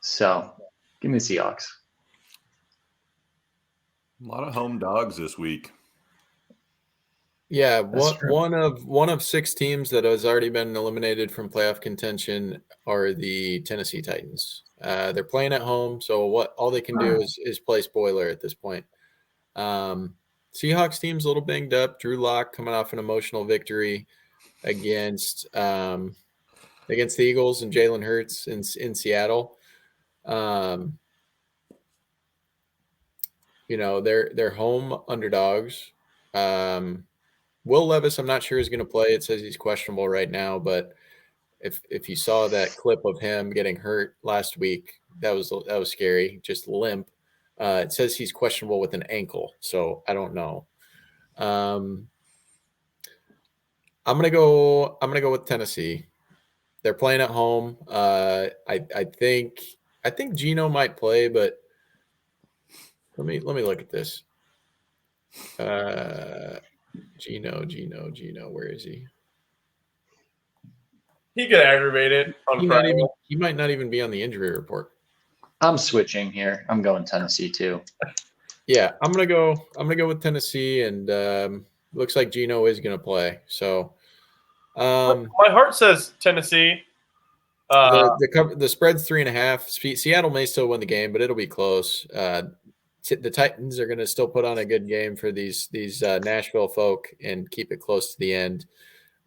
Speaker 3: So give me the Seahawks.
Speaker 1: A lot of home dogs this week.
Speaker 2: Yeah, one of 6 teams that has already been eliminated from playoff contention are the Tennessee Titans. They're playing at home, so all they can do is play spoiler at this point. Seahawks team's a little banged up. Drew Lock coming off an emotional victory against the Eagles and Jalen Hurts in Seattle. They're home underdogs. Will Levis, I'm not sure is going to play. It says he's questionable right now, but if you saw that clip of him getting hurt last week, that was scary. Just limp. It says he's questionable with an ankle, so I don't know. I'm gonna go with Tennessee. They're playing at home. I think Geno might play, but let me look at this. Geno, where is he?
Speaker 4: He could aggravate it on Friday.
Speaker 2: He might not even be on the injury report.
Speaker 3: I'm switching here. I'm going Tennessee too.
Speaker 2: Yeah, I'm gonna go with Tennessee, and looks like Geno is gonna play. So,
Speaker 4: my heart says Tennessee.
Speaker 2: The spread's 3.5. Seattle may still win the game, but it'll be close. The Titans are going to still put on a good game for these Nashville folk and keep it close to the end.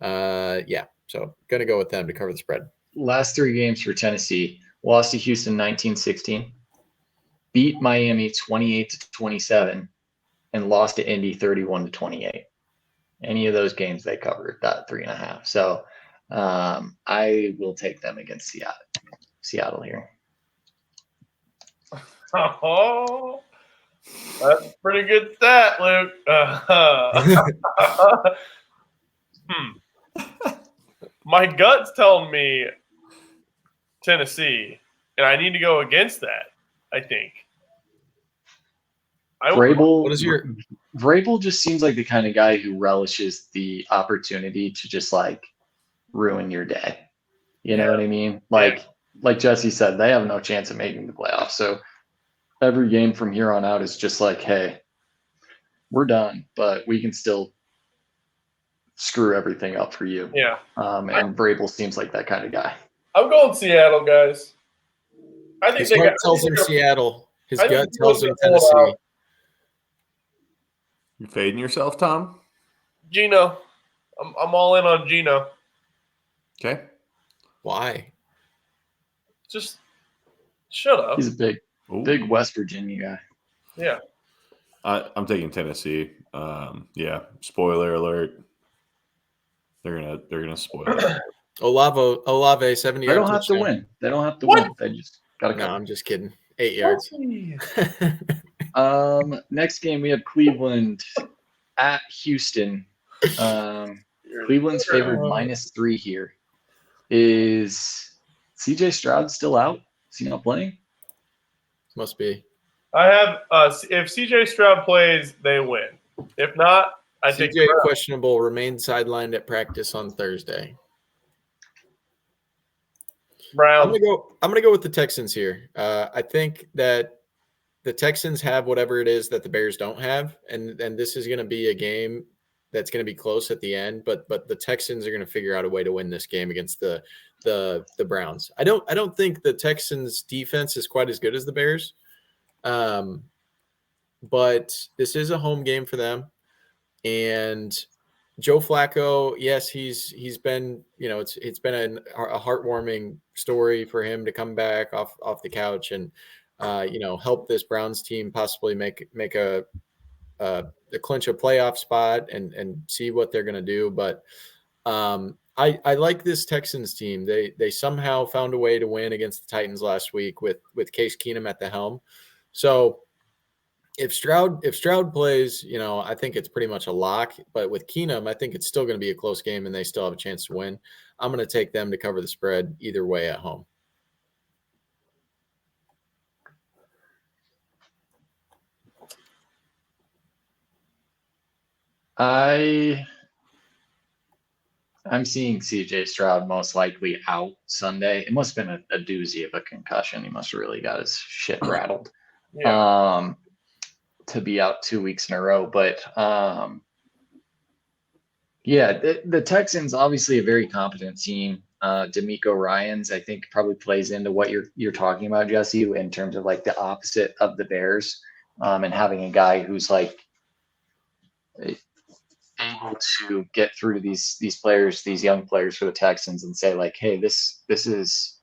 Speaker 2: So going to go with them to cover the spread.
Speaker 3: Last 3 games for Tennessee: lost to Houston 19-16, beat Miami 28-27, and lost to Indy 31-28. Any of those games they covered that 3.5. So I will take them against Seattle here.
Speaker 4: Oh. That's a pretty good stat, Luke. My gut's telling me Tennessee, and I need to go against that, I think.
Speaker 3: Vrabel just seems like the kind of guy who relishes the opportunity to just like ruin your day. You know what I mean? Like Jesse said, they have no chance of making the playoffs. So every game from here on out is just like, hey, we're done, but we can still screw everything up for you.
Speaker 4: Yeah.
Speaker 3: And Vrabel seems like that kind of guy.
Speaker 4: I'm going Seattle, guys. I think
Speaker 2: His
Speaker 4: they
Speaker 2: heart
Speaker 4: got.
Speaker 2: tells him Seattle. His
Speaker 4: I think
Speaker 2: gut
Speaker 4: he's
Speaker 2: tells
Speaker 4: gonna
Speaker 2: him
Speaker 4: get pulled
Speaker 2: Tennessee.
Speaker 4: out.
Speaker 1: You fading yourself, Tom?
Speaker 4: Gino. I'm all in on Gino.
Speaker 1: Okay.
Speaker 2: Why?
Speaker 4: Just shut up.
Speaker 3: He's a big West Virginia guy.
Speaker 4: Yeah.
Speaker 1: I'm taking Tennessee. Yeah. Spoiler alert. They're gonna spoil it.
Speaker 2: Olave 70
Speaker 3: They
Speaker 2: yard
Speaker 3: don't have to
Speaker 2: touchdown.
Speaker 3: win. They don't have to
Speaker 4: What?
Speaker 3: win. They just got to
Speaker 2: No,
Speaker 3: cover.
Speaker 2: I'm just kidding. 8 yards.
Speaker 3: Next game we have Cleveland at Houston. Cleveland's favored -3 here. Is CJ Stroud still out? Is he not playing?
Speaker 2: Must be.
Speaker 4: I have if CJ Stroud plays, they win. If not, I take
Speaker 2: CJ questionable, remains sidelined at practice on Thursday.
Speaker 4: Brown.
Speaker 2: I'm gonna go with the Texans here. I think that the Texans have whatever it is that the Bears don't have, and this is going to be a game that's going to be close at the end. But the Texans are going to figure out a way to win this game against the Browns. I don't think the Texans defense is quite as good as the Bears, but this is a home game for them, and Joe Flacco, yes, he's been, it's been a heartwarming story for him to come back off the couch and help this Browns team possibly make a clinch a playoff spot and see what they're going to do. But I like this Texans team. They somehow found a way to win against the Titans last week with Case Keenum at the helm. So if Stroud plays, I think it's pretty much a lock. But with Keenum, I think it's still going to be a close game, and they still have a chance to win. I'm going to take them to cover the spread either way at home.
Speaker 3: I'm seeing CJ Stroud most likely out Sunday. It must have been a doozy of a concussion. He must have really got his shit rattled.
Speaker 4: Yeah.
Speaker 3: To be out 2 weeks in a row. But the Texans obviously a very competent team. D'Amico Ryans, I think, probably plays into what you're talking about, Jesse, in terms of like the opposite of the Bears, and having a guy who's like able to get through to these players, these young players for the Texans, and say like, hey, this is,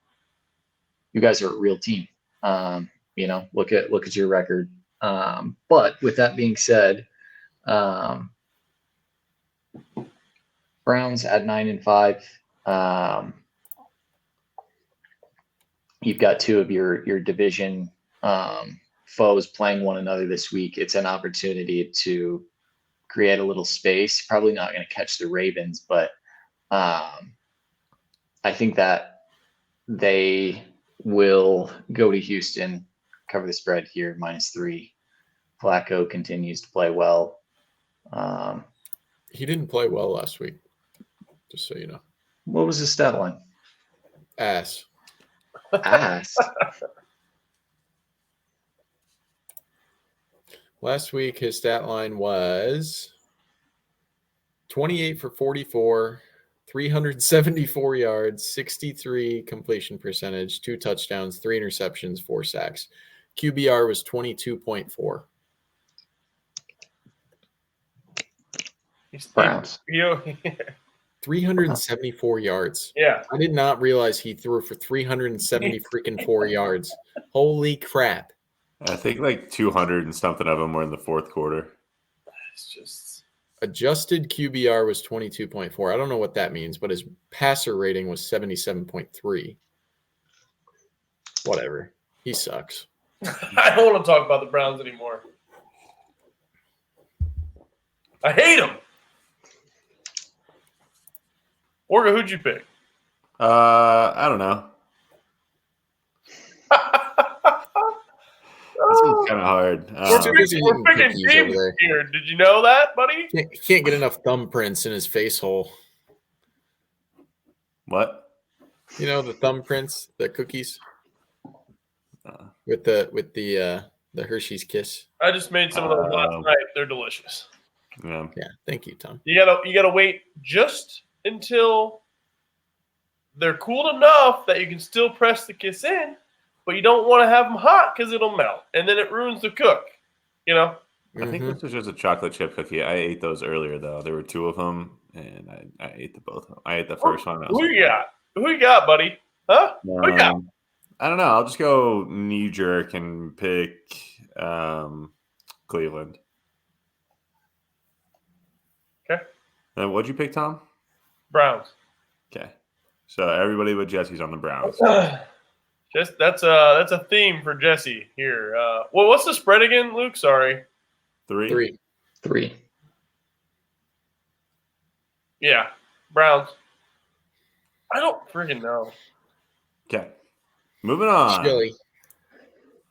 Speaker 3: you guys are a real team. Look at your record. But with that being said, Browns at 9-5. You've got two of your division foes playing one another this week. It's an opportunity to create a little space. Probably not going to catch the Ravens, but I think that they will go to Houston, cover the spread here, -3. Flacco continues to play well.
Speaker 2: He didn't play well last week, just so you know.
Speaker 3: What was his stat line?
Speaker 2: Ass. Last week, his stat line was 28 for 44, 374 yards, 63 completion percentage, 2 touchdowns, 3 interceptions, 4 sacks. QBR was 22.4.
Speaker 3: Browns.
Speaker 2: 374 yards.
Speaker 4: Yeah.
Speaker 2: I did not realize he threw for 370 freaking 4 yards. Holy crap.
Speaker 1: I think like 200 and something of them were in the fourth quarter.
Speaker 4: It's just
Speaker 2: adjusted QBR was 22.4. I don't know what that means, but his passer rating was 77.3. Whatever. He sucks.
Speaker 4: I don't want to talk about the Browns anymore. I hate them. Orga, who'd you pick?
Speaker 1: I don't know. This is kind of hard.
Speaker 4: We're picking James here. Did you know that, buddy?
Speaker 2: Can't get enough thumbprints in his face hole.
Speaker 1: What?
Speaker 2: You know the thumbprints, the cookies with the The Hershey's Kiss.
Speaker 4: I just made some of those last night. They're delicious.
Speaker 1: Yeah.
Speaker 2: Yeah. Thank you, Tom.
Speaker 4: You gotta wait just until they're cooled enough that you can still press the Kiss in, but you don't want to have them hot because it'll melt, and then it ruins the cook. You know.
Speaker 1: I think this was just a chocolate chip cookie. I ate those earlier though. There were 2 of them, and I ate the both. I ate the first one.
Speaker 4: Who you got? Who you got, buddy? Huh? Who you got?
Speaker 1: I don't know. I'll just go knee jerk and pick Cleveland.
Speaker 4: Okay.
Speaker 1: And what'd you pick, Tom?
Speaker 4: Browns.
Speaker 1: Okay. So everybody but Jesse's on the Browns.
Speaker 4: Just that's a theme for Jesse here. Well, what's the spread again, Luke? Sorry.
Speaker 1: 3.
Speaker 3: 3.
Speaker 4: Yeah, Browns. I don't freaking know.
Speaker 1: Okay. Moving on.
Speaker 2: Chili.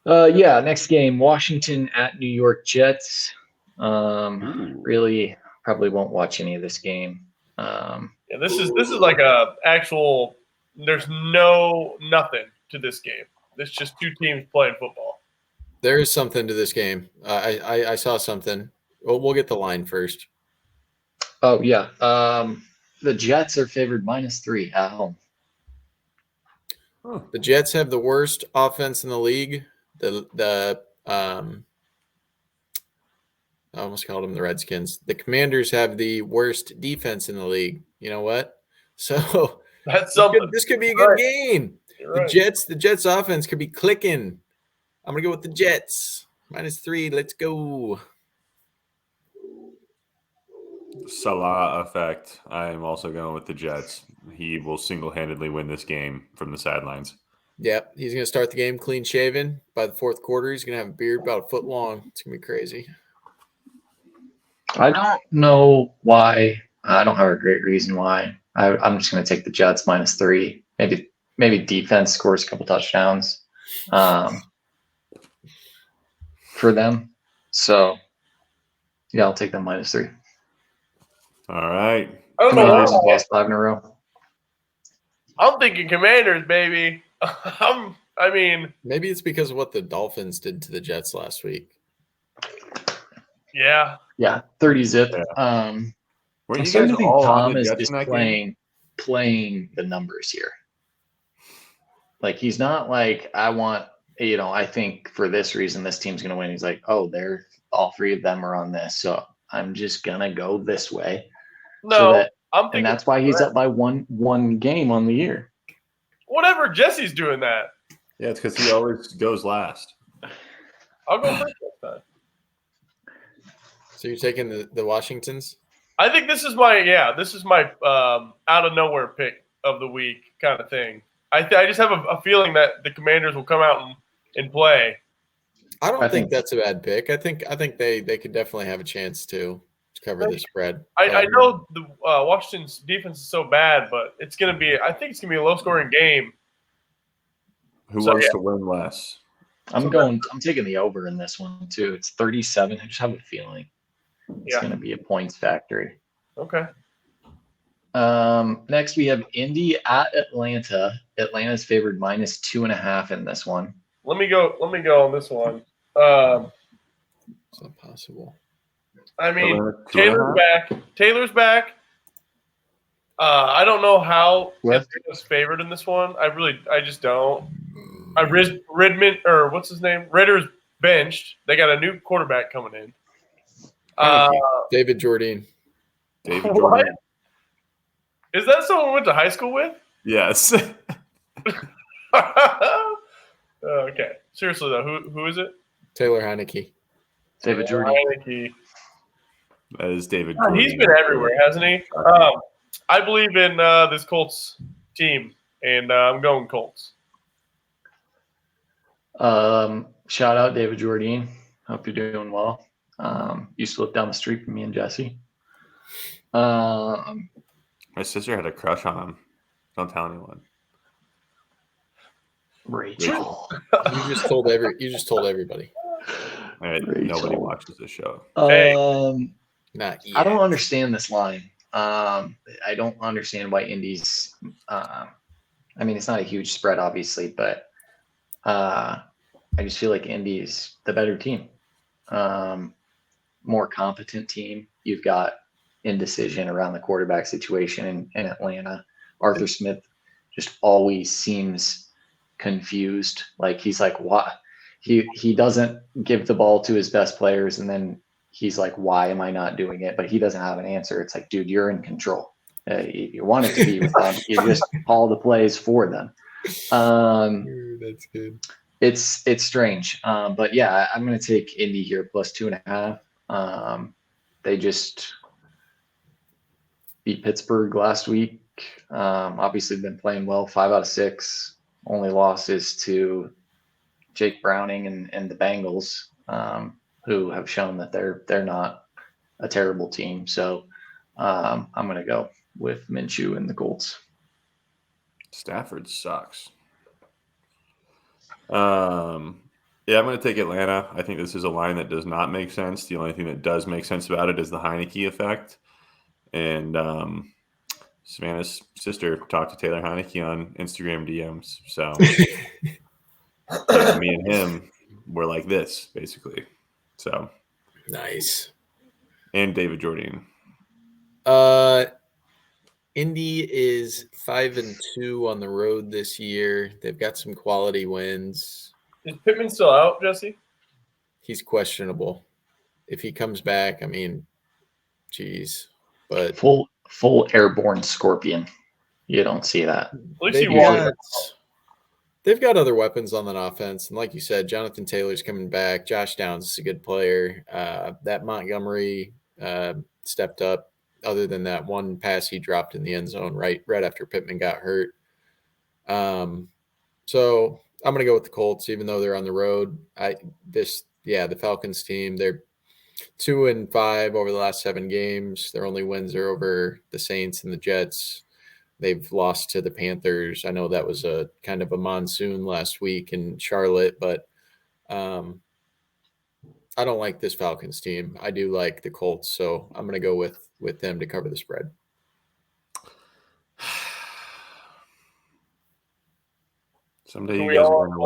Speaker 3: Yeah, next game, Washington at New York Jets. Really, probably won't watch any of this game.
Speaker 4: Yeah, this is like a actual. There's nothing to this game. It's just 2 teams playing football.
Speaker 2: There is something to this game. I saw something. We'll get the line first.
Speaker 3: Oh yeah, the Jets are favored -3 at home.
Speaker 2: The Jets have the worst offense in the league. I almost called them the Redskins. The Commanders have the worst defense in the league. You know what? So
Speaker 4: That's something.
Speaker 2: this could be a good game.
Speaker 4: Right.
Speaker 2: The Jets offense could be clicking. I'm gonna go with the Jets. -3. Let's go.
Speaker 1: Salah effect. I am also going with the Jets. He will single-handedly win this game from the sidelines.
Speaker 2: Yep, he's gonna start the game clean shaven. By the 4th quarter, he's gonna have a beard about a foot long. It's gonna be crazy.
Speaker 3: I don't know why. I don't have a great reason why. I'm just going to take the Jets -3. Maybe defense scores a couple touchdowns for them. So, yeah, I'll take them -3.
Speaker 1: All right.
Speaker 4: I don't know
Speaker 3: Commanders
Speaker 4: why.
Speaker 3: have lost 5 in a row.
Speaker 4: I'm thinking Commanders, baby.
Speaker 2: Maybe it's because of what the Dolphins did to the Jets last week.
Speaker 4: Yeah.
Speaker 3: Yeah, 30 zip.
Speaker 1: Yeah. Were
Speaker 3: I'm
Speaker 1: you
Speaker 3: starting
Speaker 1: guys
Speaker 3: to think
Speaker 1: all on
Speaker 3: Tom
Speaker 1: the
Speaker 3: is
Speaker 1: Jets
Speaker 3: just
Speaker 1: in that game?
Speaker 3: playing the numbers here. Like he's not like I think for this reason this team's going to win. He's like, oh, they're all 3 of them are on this, so I'm just gonna go this way.
Speaker 4: No,
Speaker 3: and that's why he's up by one game on the year.
Speaker 4: Whatever, Jesse's doing that.
Speaker 1: Yeah, it's because he always goes last.
Speaker 4: I'll go first this time.
Speaker 2: So you're taking the Washingtons?
Speaker 4: I think this is my out of nowhere pick of the week kind of thing. I just have a feeling that the Commanders will come out and play.
Speaker 2: I don't think that's a bad pick. I think they could definitely have a chance to cover the spread.
Speaker 4: I know the Washington's defense is so bad, but I think it's gonna be a low scoring game.
Speaker 1: Who wants to win less?
Speaker 3: I'm taking the over in this one too. It's 37. I just have a feeling it's going to be a points factory.
Speaker 4: Okay.
Speaker 3: Next we have Indy at Atlanta. Atlanta's favored -2.5 in this one.
Speaker 4: Let me go on this one.
Speaker 2: It's not possible.
Speaker 4: I mean, Taylor's back. I don't know how Atlanta's favored in this one. I just don't. Ridman, or what's his name? Ritter's benched. They got a new quarterback coming in.
Speaker 2: David Jordan.
Speaker 4: What? Is that someone we went to high school with?
Speaker 1: Yes.
Speaker 4: Okay. Seriously though, who is it?
Speaker 2: Taylor Heineke.
Speaker 3: David Jordan.
Speaker 4: Heineke.
Speaker 1: That is David.
Speaker 4: He's been everywhere, hasn't he? I believe in this Colts team, and I'm going Colts.
Speaker 3: Shout out David Jordan. Hope you're doing well. Used to live down the street from me and Jesse.
Speaker 1: My sister had a crush on him. Don't tell anyone.
Speaker 3: Rachel.
Speaker 2: You just told everybody.
Speaker 1: All right, nobody watches this show.
Speaker 2: Not yet.
Speaker 3: I don't understand this line. I don't understand why Indy's. It's not a huge spread, obviously, but I just feel like Indy is the better team, more competent team. You've got indecision around the quarterback situation in Atlanta. Arthur Smith just always seems confused. Like he's like, what? He doesn't give the ball to his best players, and then he's like, why am I not doing it? But he doesn't have an answer. It's like, dude, you're in control. You want it to be with them. You just call the plays for them.
Speaker 2: That's good.
Speaker 3: It's strange. But yeah, I'm going to take Indy here plus 2.5. They just beat Pittsburgh last week. Obviously been playing well, 5 out of 6. Only losses to Jake Browning and the Bengals, who have shown that they're not a terrible team. So I'm going to go with Minshew and the Colts.
Speaker 1: Stafford sucks. Yeah, I'm going to take Atlanta. I think this is a line that does not make sense. The only thing that does make sense about it is the Heineke effect. And Savannah's sister talked to Taylor Heineke on Instagram DMs. So yeah, me and him were like this, basically. So
Speaker 2: nice.
Speaker 1: And David Jordan.
Speaker 2: Indy is 5-2 on the road this year. They've got some quality wins.
Speaker 4: Is Pittman still out, Jesse?
Speaker 2: He's questionable. If he comes back, I mean, geez. But
Speaker 3: full airborne scorpion. You don't see that.
Speaker 4: At least he won.
Speaker 2: They've got other weapons on that offense. And like you said, Jonathan Taylor's coming back. Josh Downs is a good player. That Montgomery stepped up. Other than that one pass he dropped in the end zone right after Pittman got hurt. So I'm going to go with the Colts, even though they're on the road. The Falcons team, they're 2-5 over the last 7 games. Their only wins are over the Saints and the Jets. They've lost to the Panthers. I know that was a kind of a monsoon last week in Charlotte, but I don't like this Falcons team. I do like the Colts, so I'm going to go with them to cover the spread.
Speaker 1: Someday you guys are going to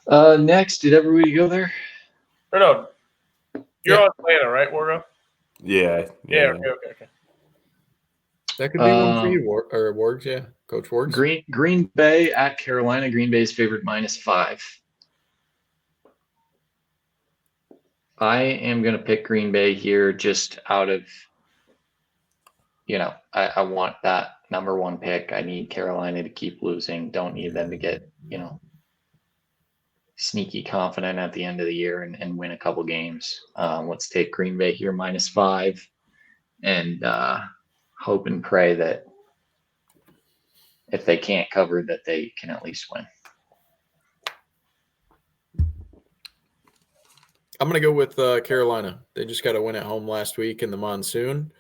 Speaker 3: learn. Next, did everybody go there?
Speaker 4: Or no, you're on Atlanta, right, Wargo?
Speaker 1: Yeah.
Speaker 4: Okay.
Speaker 2: That could be one for you, Wargs, yeah. Coach Wargs.
Speaker 3: Green Bay at Carolina. Green Bay is favored -5. I am going to pick Green Bay here just out of, I want that number 1 pick. I need Carolina to keep losing. Don't need them to get, sneaky confident at the end of the year and win a couple games. Let's take Green Bay here -5 and hope and pray that if they can't cover, that they can at least win.
Speaker 2: I'm going to go with Carolina. They just got to win at home last week in the monsoon.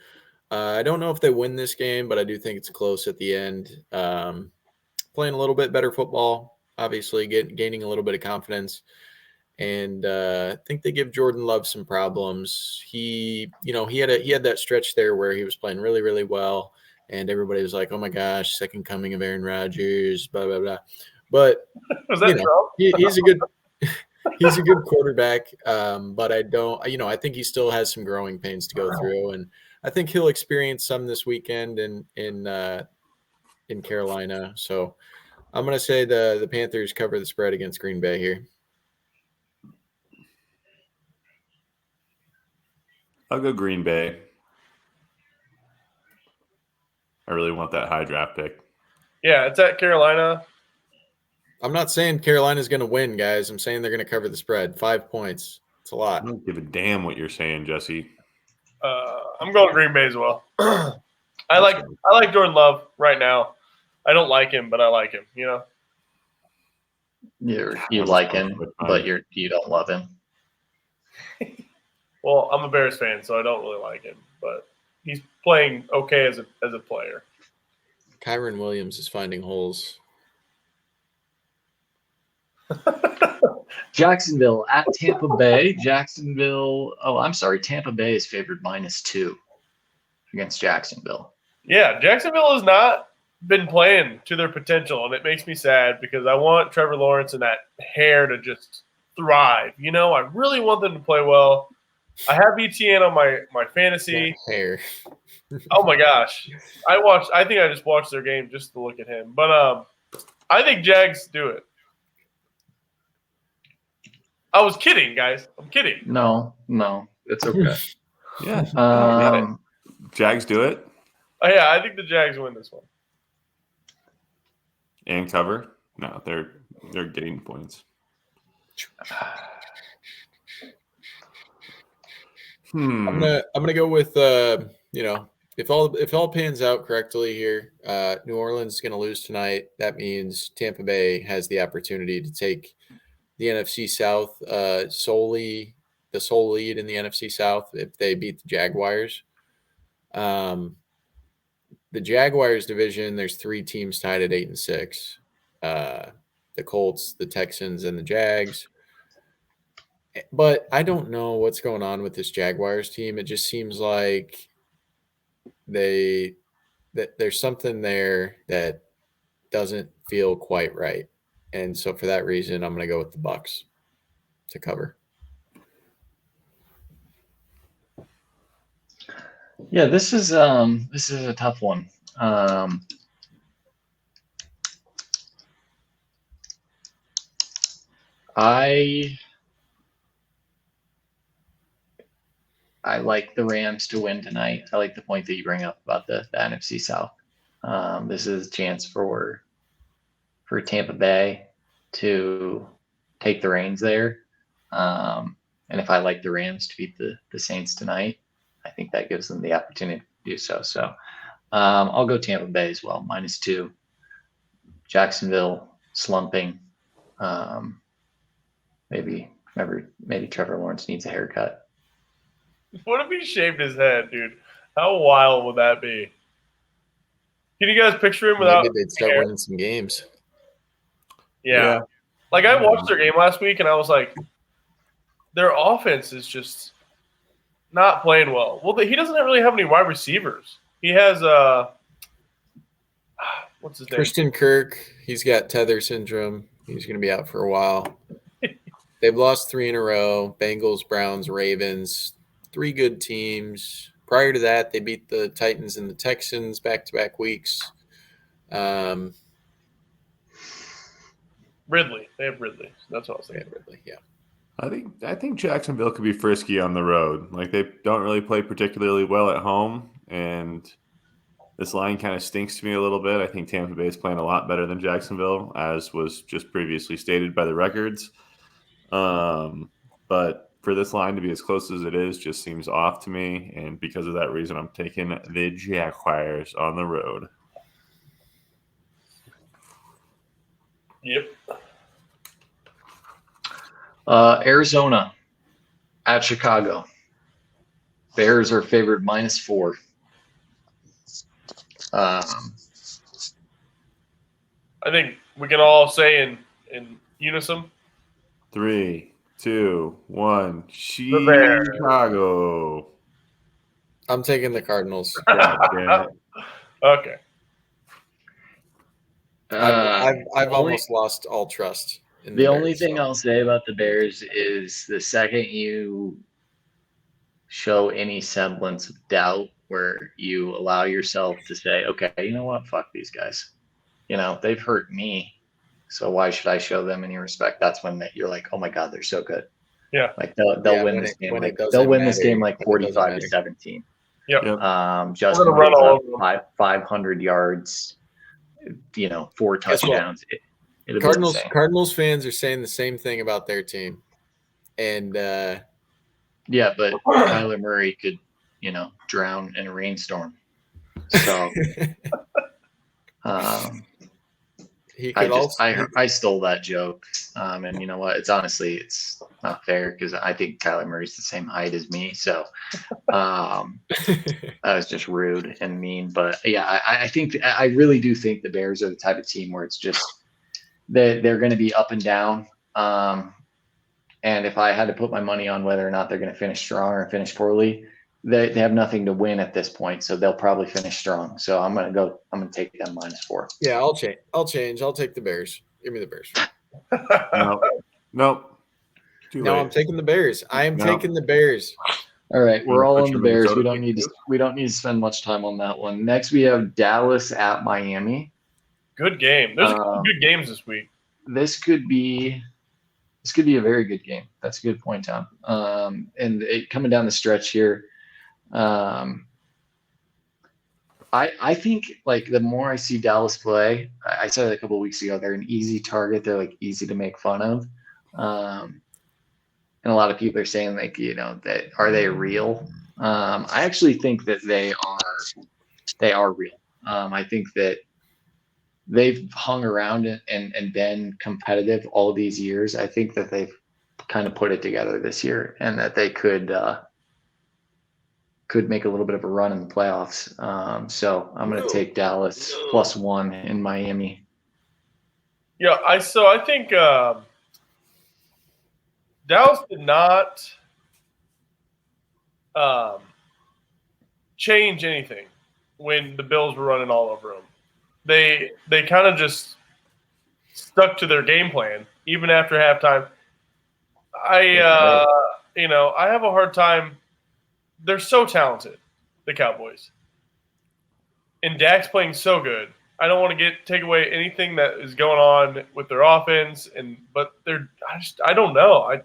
Speaker 2: I don't know if they win this game, but I do think it's close at the end. Playing a little bit better football, obviously gaining a little bit of confidence. And I think they give Jordan Love some problems. He had that stretch there where he was playing really, really well. And everybody was like, oh, my gosh, second coming of Aaron Rodgers, blah, blah, blah. But
Speaker 4: was that
Speaker 2: he's a good – he's a good quarterback, but I think he still has some growing pains to go through, and I think he'll experience some this weekend in Carolina. So I'm going to say the Panthers cover the spread against Green Bay here.
Speaker 1: I'll go Green Bay. I really want that high draft pick.
Speaker 4: Yeah, it's at Carolina.
Speaker 2: I'm not saying Carolina's going to win, guys. I'm saying they're going to cover the spread. 5 points. It's a lot.
Speaker 1: I don't give a damn what you're saying, Jesse.
Speaker 4: I'm going Green Bay as well. I like Jordan Love right now. I don't like him, but I like him.
Speaker 3: You like him, but you don't love him.
Speaker 4: Well, I'm a Bears fan, so I don't really like him, but he's playing okay as a player.
Speaker 2: Kyron Williams is finding holes.
Speaker 3: Jacksonville at Tampa Bay. Tampa Bay is favored -2 against Jacksonville.
Speaker 4: Yeah, Jacksonville is not been playing to their potential, and it makes me sad because I want Trevor Lawrence and that hair to just thrive. You know, I really want them to play well. I have ETN on my fantasy.
Speaker 2: That hair.
Speaker 4: Oh my gosh, I think I just watched their game just to look at him. But I think Jags do it. I was kidding, guys. I'm kidding.
Speaker 3: No, it's okay.
Speaker 1: Yeah. Jags do it
Speaker 4: Oh, yeah, I think the Jags win this one.
Speaker 1: and cover. No, they're getting points.
Speaker 2: I'm gonna go with if all pans out correctly here, New Orleans is gonna lose tonight. That means Tampa Bay has the opportunity to take the NFC South solely the sole lead in the NFC South if they beat the Jaguars. The Jaguars division, there's 3 teams tied at 8-6. The Colts, the Texans, and the Jags. But I don't know what's going on with this Jaguars team. It just seems like that there's something there that doesn't feel quite right. And so for that reason, I'm going to go with the Bucs to cover.
Speaker 3: Yeah, this is a tough one. I like the Rams to win tonight. I like the point that you bring up about the NFC South. This is a chance for Tampa Bay to take the reins there. And if I like the Rams to beat the Saints tonight, I think that gives them the opportunity to do so. So I'll go Tampa Bay as well, -2. Jacksonville slumping. Maybe Trevor Lawrence needs a haircut.
Speaker 4: What if he shaved his head, dude? How wild would that be? Can you guys picture him without?
Speaker 2: Maybe they'd start winning some games.
Speaker 4: Yeah. Like I watched their game last week, and I was like, their offense is just not playing well. Well, he doesn't really have any wide receivers. He has what's his name?
Speaker 2: Christian Kirk. He's got tether syndrome. He's going to be out for a while. They've lost 3 in a row. Bengals, Browns, Ravens. 3 good teams. Prior to that, they beat the Titans and the Texans back-to-back weeks.
Speaker 4: Ridley. They have Ridley. That's what I was saying.
Speaker 2: Ridley, yeah.
Speaker 1: I think Jacksonville could be frisky on the road. Like they don't really play particularly well at home, and this line kind of stinks to me a little bit. I think Tampa Bay is playing a lot better than Jacksonville, as was just previously stated by the records. But for this line to be as close as it is just seems off to me, and because of that reason, I'm taking the Jaguars on the road.
Speaker 4: Yep.
Speaker 3: Arizona at Chicago. Bears are favored -4.
Speaker 4: I think we can all say in unison.
Speaker 1: 3, 2, 1.
Speaker 4: Bears.
Speaker 1: Chicago.
Speaker 2: I'm taking the Cardinals.
Speaker 4: Okay.
Speaker 2: I've almost lost all trust.
Speaker 3: The only thing I'll say about the Bears is the second you show any semblance of doubt where you allow yourself to say, okay, you know what? Fuck these guys. You know, they've hurt me. So why should I show them any respect? That's when you're like, oh my God, they're so good.
Speaker 4: Yeah.
Speaker 3: Like they'll win this game. Like, they'll win this game like 45-17.
Speaker 4: Yep.
Speaker 3: Justin
Speaker 4: run all over them.
Speaker 3: 500 yards, 4 touchdowns.
Speaker 2: Cardinals fans are saying the same thing about their team. And
Speaker 3: yeah, but Kyler Murray could, drown in a rainstorm. So
Speaker 2: he could
Speaker 3: I stole that joke. And you know what? It's not fair because I think Kyler Murray's the same height as me. So that was just rude and mean. But yeah, I really do think the Bears are the type of team where it's just they're going to be up and down. And if I had to put my money on whether or not they're going to finish strong or finish poorly, they have nothing to win at this point, so they'll probably finish strong. So I'm gonna take them -4.
Speaker 2: Yeah, I'll change. I'll take the Bears. Give me the Bears.
Speaker 1: Nope. Too
Speaker 2: No,
Speaker 1: late.
Speaker 2: I'm taking the Bears. I am
Speaker 1: No.
Speaker 2: taking the Bears.
Speaker 3: All right, we're all
Speaker 1: Put
Speaker 3: on the
Speaker 1: your
Speaker 3: Bears.
Speaker 1: Minnesota
Speaker 3: We don't need to spend much time on that one. Next, we have Dallas at Miami.
Speaker 4: Good game. There's a couple good games this week.
Speaker 3: This could be a very good game. That's a good point, Tom. And coming down the stretch here, I think like the more I see Dallas play, I said it a couple of weeks ago, they're an easy target. They're like easy to make fun of. And a lot of people are saying like, that are they real? I actually think that they are real. I think that they've hung around and been competitive all these years. I think that they've kind of put it together this year and that they could make a little bit of a run in the playoffs. So I'm going to take Dallas +1 in Miami.
Speaker 4: Yeah, I think Dallas did not change anything when the Bills were running all over them. They kind of just stuck to their game plan even after halftime. I have a hard time. They're so talented, the Cowboys, and Dak's playing so good. I don't want to take away anything that is going on with their offense, but I don't know.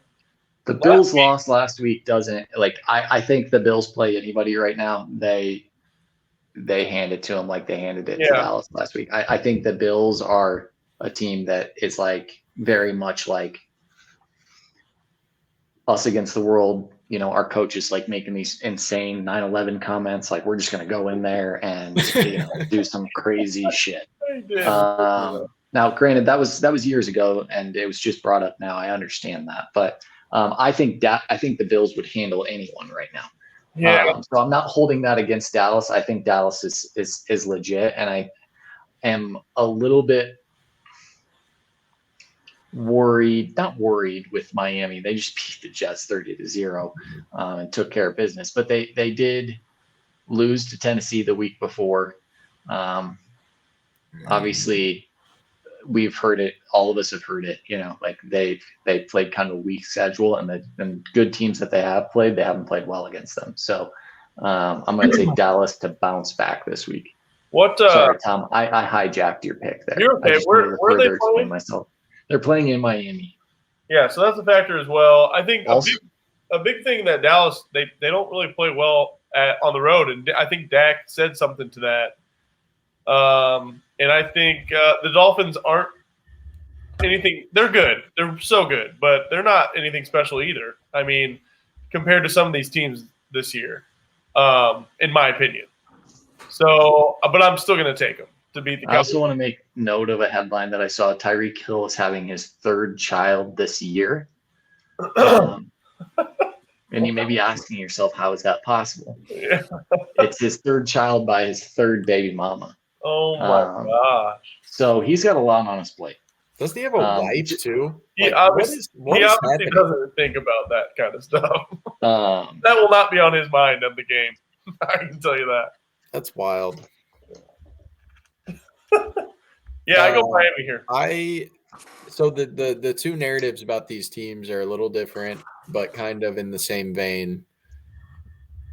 Speaker 3: The Bills lost last week doesn't like I think the Bills play anybody right now. They hand it to them like they handed it to Dallas last week. I think the Bills are a team that is like very much like us against the world. Our coach is like making these insane 9/11 comments. Like we're just going to go in there and do some crazy shit. Now, granted, that was years ago, and it was just brought up now. I understand that, but I think the Bills would handle anyone right now.
Speaker 4: Yeah.
Speaker 3: So I'm not holding that against Dallas. I think Dallas is legit, and I am a little bit not worried with Miami. They just beat the Jets 30-0 and took care of business. But they did lose to Tennessee the week before. Obviously, we've heard it. All of us have heard it. Like they played kind of a weak schedule, and good teams that they have played, they haven't played well against them. So I'm going to take Dallas to bounce back this week. Sorry, Tom. I hijacked your pick there.
Speaker 4: You're okay. Where are they playing?
Speaker 3: Myself. They're playing in Miami.
Speaker 4: Yeah, so that's a factor as well. I think a big thing that Dallas they don't really play well on the road, and I think Dak said something to that. And I think the Dolphins aren't anything. They're good. They're so good, but they're not anything special either. I mean, compared to some of these teams this year, in my opinion. So, but I'm still going to take them to beat the Cowboys.
Speaker 3: I also want to make note of a headline that I saw. Tyreek Hill is having his third child this year. And you may be asking yourself, how is that possible?
Speaker 4: Yeah.
Speaker 3: It's his third child by his third baby mama.
Speaker 4: Oh, my gosh.
Speaker 3: So he's got a lot on his plate.
Speaker 2: Doesn't he have a wife, too?
Speaker 4: He obviously doesn't think about that kind of stuff. That will not be on his mind of the game. I can tell you that.
Speaker 2: That's wild.
Speaker 4: Yeah, I go Miami here.
Speaker 2: So the two narratives about these teams are a little different, but kind of in the same vein.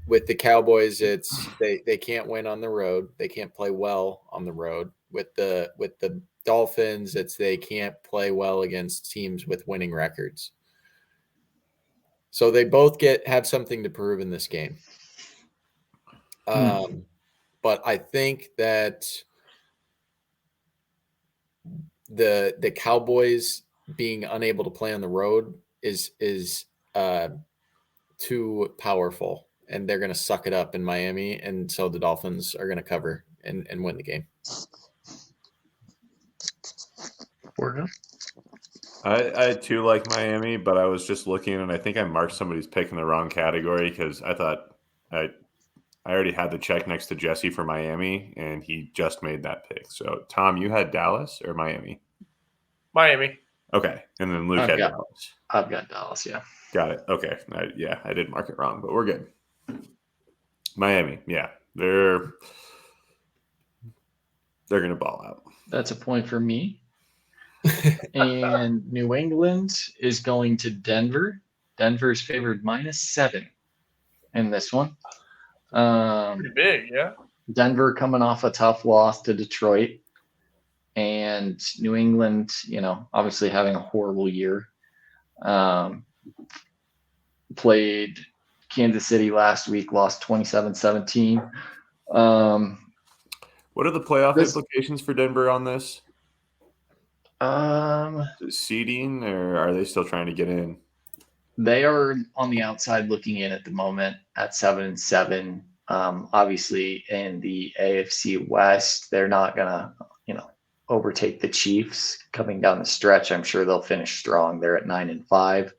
Speaker 2: With the Cowboys, it's they can't win on the road. They can't play well on the road. With the Dolphins, it's they can't play well against teams with winning records. So they both have something to prove in this game. But I think that the Cowboys being unable to play on the road is too powerful, and they're going to suck it up in Miami, and so the Dolphins are going to cover and win the game.
Speaker 1: I too like Miami, but I was just looking, and I think I marked somebody's pick in the wrong category because I thought I already had the check next to Jesse for Miami, and he just made that pick. So, Tom, you had Dallas or Miami?
Speaker 4: Miami.
Speaker 1: Okay, and then Luke had Dallas.
Speaker 3: I've got Dallas, yeah.
Speaker 1: Got it. Okay. I did mark it wrong, but we're good. Miami, yeah, they're gonna ball out.
Speaker 3: That's a point for me. And New England is going to Denver. Denver is favored -7 in this one.
Speaker 4: Pretty big, yeah.
Speaker 3: Denver coming off a tough loss to Detroit, and New England, obviously having a horrible year. Played Kansas City last week, lost 27-17.
Speaker 1: What are the playoff implications for Denver on this? Is it seeding, or are they still trying to get in?
Speaker 3: They are on the outside looking in at the moment at 7-7. Obviously, in the AFC West, they're not gonna, overtake the Chiefs coming down the stretch. I'm sure they'll finish strong. They're at 9-5.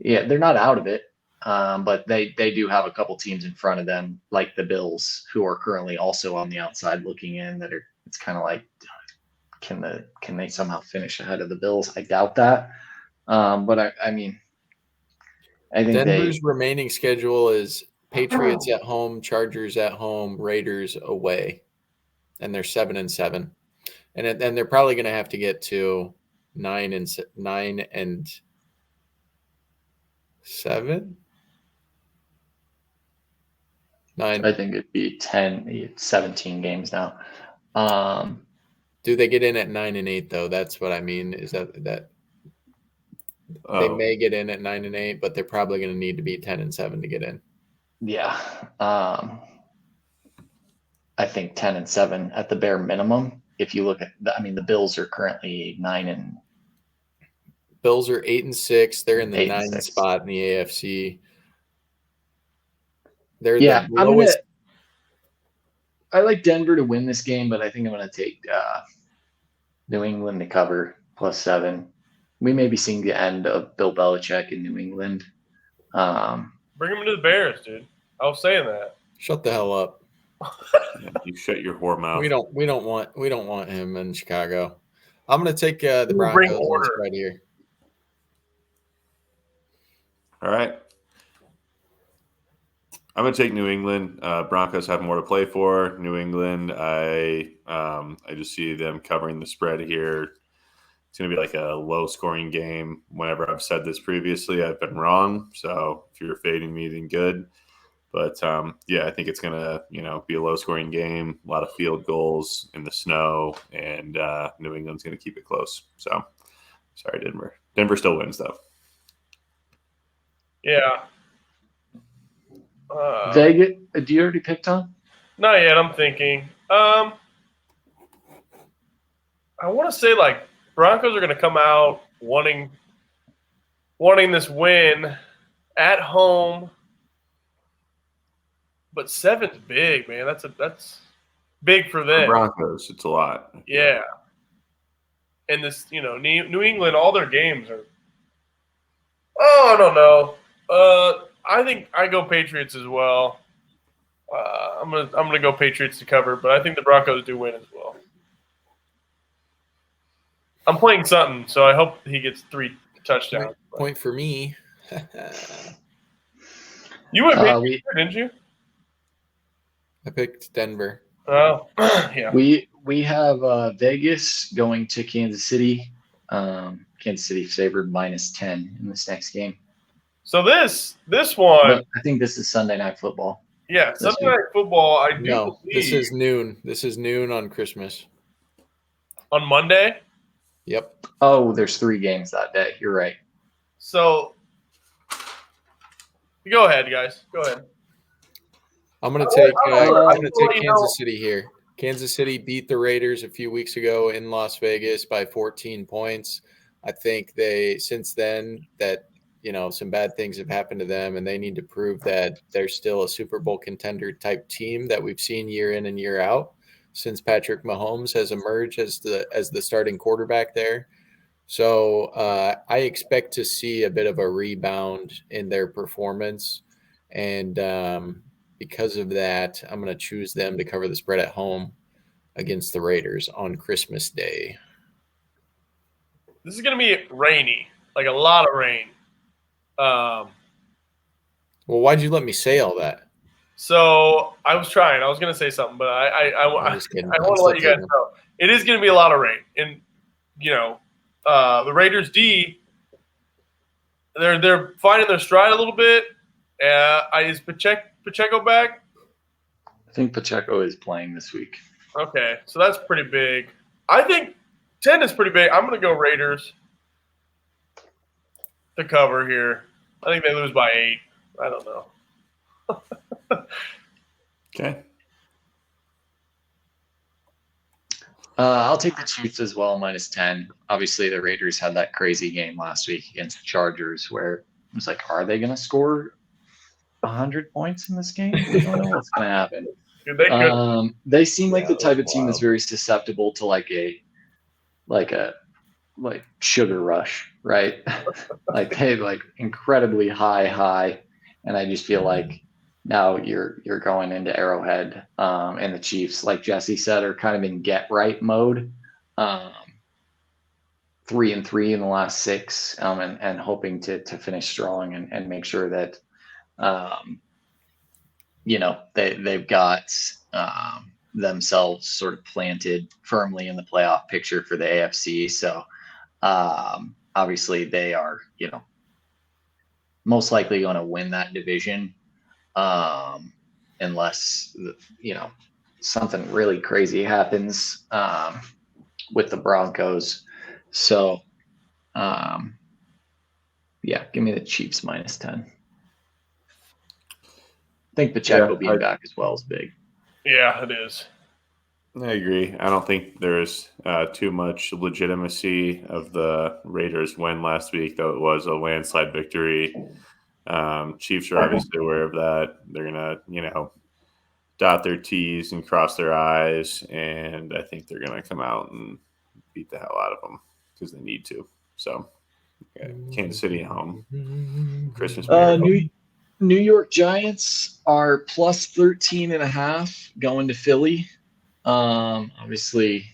Speaker 3: Yeah, they're not out of it, but they do have a couple teams in front of them, like the Bills, who are currently also on the outside looking in. It's kind of like, can they somehow finish ahead of the Bills? I doubt that. But I think
Speaker 2: Denver's remaining schedule is Patriots at home, Chargers at home, Raiders away, and they're 7-7, and they're probably going to have to get to 9-7. 9.
Speaker 3: I think it'd be 17 games now.
Speaker 2: Do they get in at 9-8 though? That's what I mean. Is that they may get in at 9-8, but they're probably going to need to be 10-7 to get in.
Speaker 3: Yeah. I think 10-7 at the bare minimum. If you look at the Bills are currently 9.
Speaker 2: Bills are 8-6. They're in the 9th
Speaker 3: 8-6
Speaker 2: spot in the AFC. They're
Speaker 3: the
Speaker 2: lowest.
Speaker 3: I like Denver to win this game, but I think I'm going to take New England to cover +7. We may be seeing the end of Bill Belichick in New England.
Speaker 4: Bring him into the Bears, dude. I was saying that.
Speaker 2: Shut the hell up.
Speaker 1: You shut your whore mouth.
Speaker 2: We don't want him in Chicago. I'm going to take the Broncos right here.
Speaker 1: All right. I'm going to take New England. Broncos have more to play for. New England, I just see them covering the spread here. It's going to be like a low-scoring game. Whenever I've said this previously, I've been wrong. So if you're fading me, then good. But, I think it's going to, be a low-scoring game, a lot of field goals in the snow, and New England's going to keep it close. So, sorry, Denver. Denver still wins, though.
Speaker 4: Yeah.
Speaker 3: Vegas, do you already pick Tom?
Speaker 4: Not yet. I'm thinking. I want to say Broncos are going to come out wanting this win at home, but 7's big, man. That's big for them.
Speaker 1: For Broncos, it's a lot.
Speaker 4: Yeah. And this, New England, all their games are. Oh, I don't know. I think I go Patriots as well. I'm gonna go Patriots to cover, but I think the Broncos do win as well. I'm playing Sutton, so I hope he gets 3 touchdowns.
Speaker 2: Point for me.
Speaker 4: You went Patriots, didn't you?
Speaker 2: I picked Denver.
Speaker 4: Oh, yeah.
Speaker 3: We have Vegas going to Kansas City. Kansas City favored -10 in this next game.
Speaker 4: So this one,
Speaker 3: but I think this is Sunday Night Football.
Speaker 4: Yeah, Sunday Night Football. I do
Speaker 2: No,
Speaker 4: believe
Speaker 2: this is noon. This is noon on Christmas.
Speaker 4: on Monday.
Speaker 2: Yep.
Speaker 3: Oh, there's 3 games that day. You're right.
Speaker 4: So go ahead, guys. Go ahead.
Speaker 2: I'm gonna take
Speaker 4: Kansas
Speaker 2: Kansas City here. Kansas City beat the Raiders a few weeks ago in Las Vegas by 14 points. I think since then some bad things have happened to them, and they need to prove that they're still a Super Bowl contender type team that we've seen year in and year out since Patrick Mahomes has emerged as the starting quarterback there. So I expect to see a bit of a rebound in their performance, and because of that, I'm going to choose them to cover the spread at home against the Raiders on Christmas Day.
Speaker 4: This is going to be rainy, like a lot of rain.
Speaker 2: Well, why'd you let me say all that?
Speaker 4: So I was trying. I was going to say something, but
Speaker 2: I'm just kidding.
Speaker 4: I want to let you guys know. It is going to be a lot of rain. And, the Raiders D, they're finding their stride a little bit. Is Pacheco back?
Speaker 3: I think Pacheco is playing this week.
Speaker 4: Okay, so that's pretty big. I think 10 is pretty big. I'm going to go Raiders to cover here. I think they lose by 8. I don't know.
Speaker 1: Okay.
Speaker 3: I'll take the Chiefs as well, -10. Obviously, the Raiders had that crazy game last week against the Chargers where it was like, are they going to score 100 points in this game? We don't know what's going to happen.
Speaker 4: Dude,
Speaker 3: they seem like the
Speaker 2: that
Speaker 3: type
Speaker 2: was
Speaker 3: of team that's very susceptible to like sugar rush, right? Like they have like incredibly high, and I just feel like now you're going into Arrowhead, and the Chiefs, like Jesse said, are kind of in get right mode. 3-3 in the last 6, and hoping to finish strong and make sure that they've got themselves sort of planted firmly in the playoff picture for the AFC. So obviously they are, most likely going to win that division, unless something really crazy happens with the Broncos. So give me the Chiefs -10. I think Pacheco being back as well is big.
Speaker 4: Yeah, it is.
Speaker 1: I agree. I don't think there's too much legitimacy of the Raiders win last week, though it was a landslide victory. Chiefs are obviously aware of that. They're going to, dot their T's and cross their I's, and I think they're going to come out and beat the hell out of them because they need to. So, Kansas City at home. Christmas miracle.
Speaker 3: New York Giants are +13.5 going to Philly. Obviously,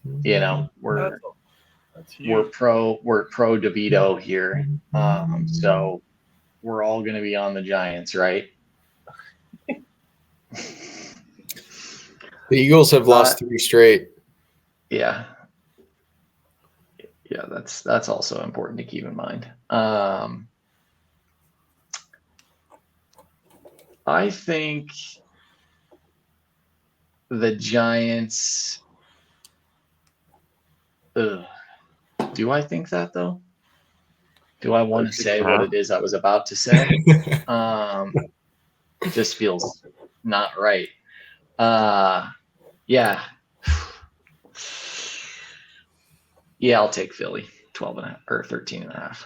Speaker 3: we're pro DeVito here. So we're all going to be on the Giants, right?
Speaker 2: The Eagles have lost 3 straight.
Speaker 3: Yeah, that's also important to keep in mind. I think the Giants. Do I think that though? Do I want to say what it is I was about to say? It just feels not right. Yeah, I'll take Philly 12.5 or 13.5.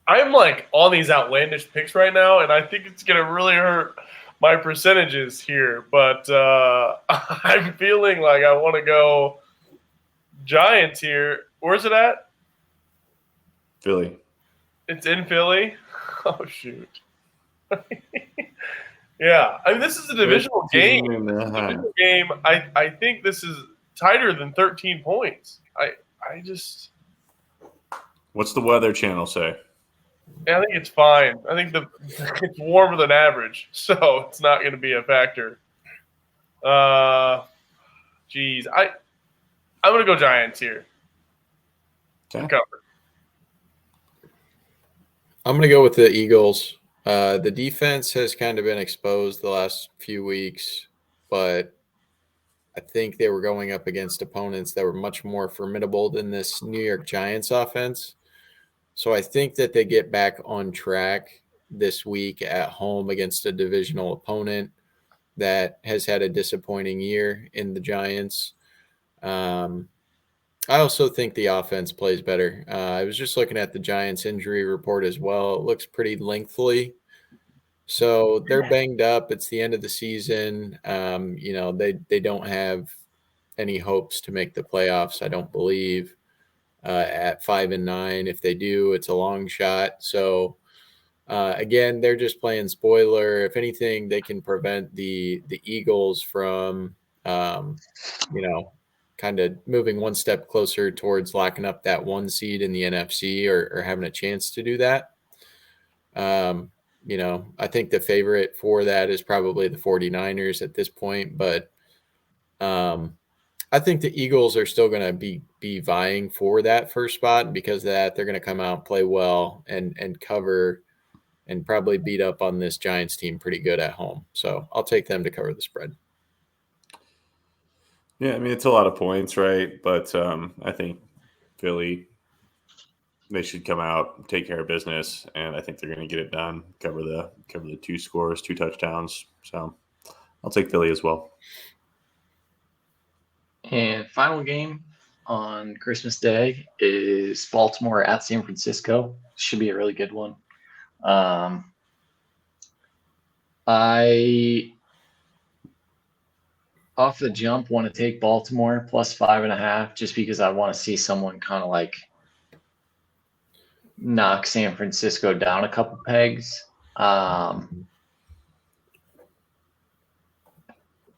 Speaker 4: I'm like on these outlandish picks right now, and I think it's gonna really hurt my percentages here. But I'm feeling like I want to go Giants here. Where's it at?
Speaker 1: Philly.
Speaker 4: It's in Philly. Oh shoot. Yeah, I mean this is a divisional game. Divisional game. I think this is tighter than 13 points. I just.
Speaker 1: What's the Weather Channel say?
Speaker 4: I think it's fine. I think it's warmer than average, so it's not going to be a factor. Geez, I'm going to go Giants here.
Speaker 1: Okay.
Speaker 4: Cover.
Speaker 2: I'm going to go with the Eagles. The defense has kind of been exposed the last few weeks, but I think they were going up against opponents that were much more formidable than this New York Giants offense. So I think that they get back on track this week at home against a divisional opponent that has had a disappointing year in the Giants. I also think the offense plays better. I was just looking at the Giants injury report as well. It looks pretty lengthy. So they're banged up. It's the end of the season. They don't have any hopes to make the playoffs, I don't believe. At 5-9, if they do, it's a long shot. So again, they're just playing spoiler. If anything, they can prevent the Eagles from kind of moving one step closer towards locking up that 1 seed in the NFC or having a chance to do that. I think the favorite for that is probably the 49ers at this point, but I think the Eagles are still going to be vying for that first spot. And because of that, they're going to come out and play well and cover and probably beat up on this Giants team pretty good at home. So I'll take them to cover the spread.
Speaker 1: Yeah, I mean, it's a lot of points, right? But I think Philly, they should come out, take care of business, and I think they're going to get it done, cover the 2 scores, 2 touchdowns. So I'll take Philly as well.
Speaker 3: And final game on Christmas Day is Baltimore at San Francisco. Should be a really good one. I off the jump want to take Baltimore plus 5.5 just because I want to see someone kind of like knock San Francisco down a couple pegs. God,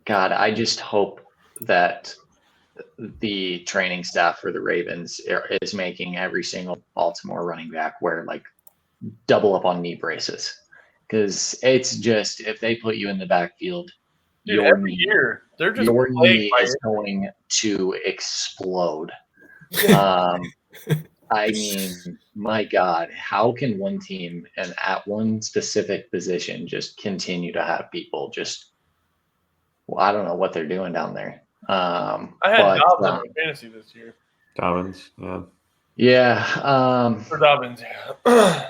Speaker 3: I just hope that the training staff for the Ravens is making every single Baltimore running back wear like double up on knee braces, because it's just, if they put you in the backfield,
Speaker 4: Dude, every year they're just
Speaker 3: your knee is going to explode. I mean, my God, how can one team and at one specific position just continue to have people just, well, I don't know what they're doing down there.
Speaker 4: I had Dobbins in fantasy this year.
Speaker 1: Dobbins, yeah.
Speaker 3: Yeah.
Speaker 4: For Dobbins, yeah.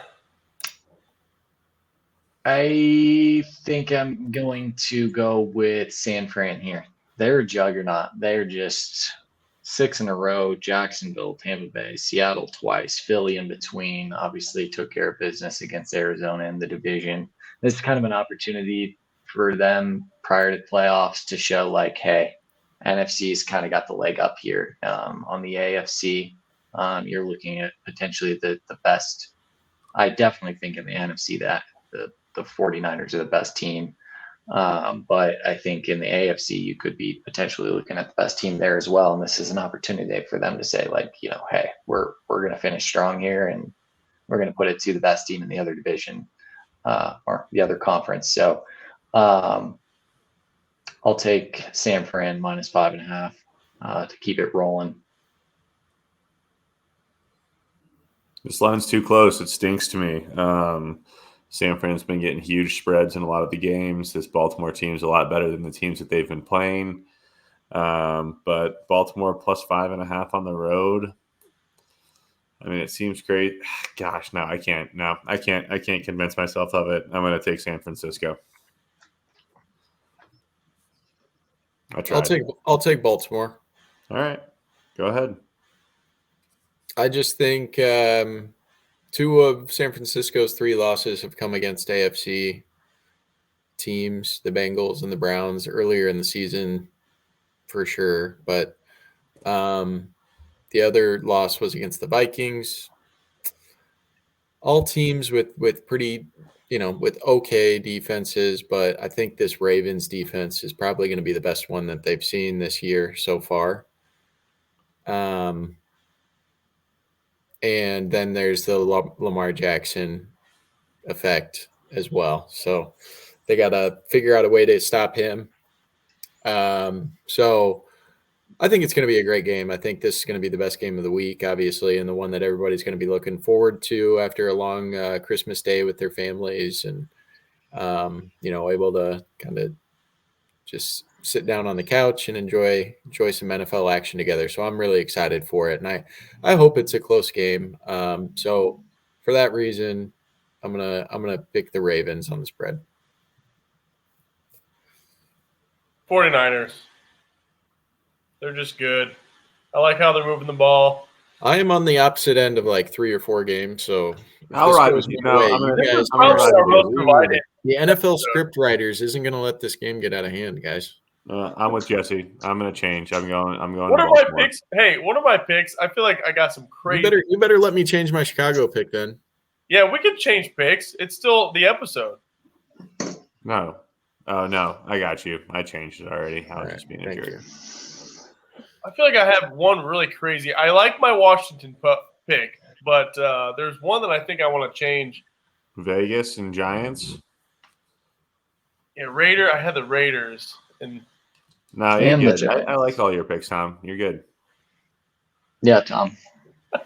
Speaker 3: I think I'm going to go with San Fran here. They're a juggernaut. They're just 6 in a row. Jacksonville, Tampa Bay, Seattle twice, Philly in between. Obviously took care of business against Arizona in the division. This is kind of an opportunity for them prior to playoffs to show like, hey, NFC's kind of got the leg up here. On the AFC, you're looking at potentially the best. I definitely think in the NFC that the 49ers are the best team. But I think in the AFC, you could be potentially looking at the best team there as well. And this is an opportunity for them to say, like, hey, we're going to finish strong here and we're going to put it to the best team in the other division or the other conference. So I'll take San Fran minus 5.5 to keep it rolling.
Speaker 1: This line's too close. It stinks to me. San Fran's been getting huge spreads in a lot of the games. This Baltimore team's a lot better than the teams that they've been playing. But Baltimore plus 5.5 on the road. I mean, it seems great. Gosh, no, I can't. No, I can't convince myself of it. I'm going to take San Francisco.
Speaker 2: I'll take Baltimore.
Speaker 1: All right, go ahead.
Speaker 2: I just think 2 of San Francisco's 3 losses have come against AFC teams, the Bengals and the Browns, earlier in the season for sure. But the other loss was against the Vikings. All teams with pretty, with okay defenses, but I think this Ravens defense is probably going to be the best one that they've seen this year so far. And then there's the Lamar Jackson effect as well. So they got to figure out a way to stop him. So I think it's going to be a great game. I think this is going to be the best game of the week, obviously, and the one that everybody's going to be looking forward to after a long Christmas day with their families and, able to kind of just sit down on the couch and enjoy some NFL action together. So I'm really excited for it. And I hope it's a close game. So for that reason, I'm going to pick the Ravens on the spread.
Speaker 4: 49ers. They're just good. I like how they're moving the ball.
Speaker 2: I am on the opposite end of like 3 or 4 games. So
Speaker 1: I'll ride with you.
Speaker 2: The NFL script writers isn't going to let this game get out of hand, guys.
Speaker 1: I'm with Jesse. I'm going to change. I'm going.
Speaker 4: What are my picks? Hey, one of my picks. I feel like I got some crazy.
Speaker 2: You better let me change my Chicago pick then.
Speaker 4: Yeah, we can change picks. It's still the episode.
Speaker 1: No. Oh no, I got you. I changed it already. I was just being a jerk.
Speaker 4: I feel like I have one really crazy. I like my Washington pick, but there's one that I think I want to change.
Speaker 1: Vegas and Giants.
Speaker 4: Yeah, I had the Raiders, and
Speaker 1: No,
Speaker 3: And
Speaker 1: you're
Speaker 3: the
Speaker 1: good. I
Speaker 3: Giants.
Speaker 1: like all your picks, Tom. You're good.
Speaker 3: Yeah, Tom.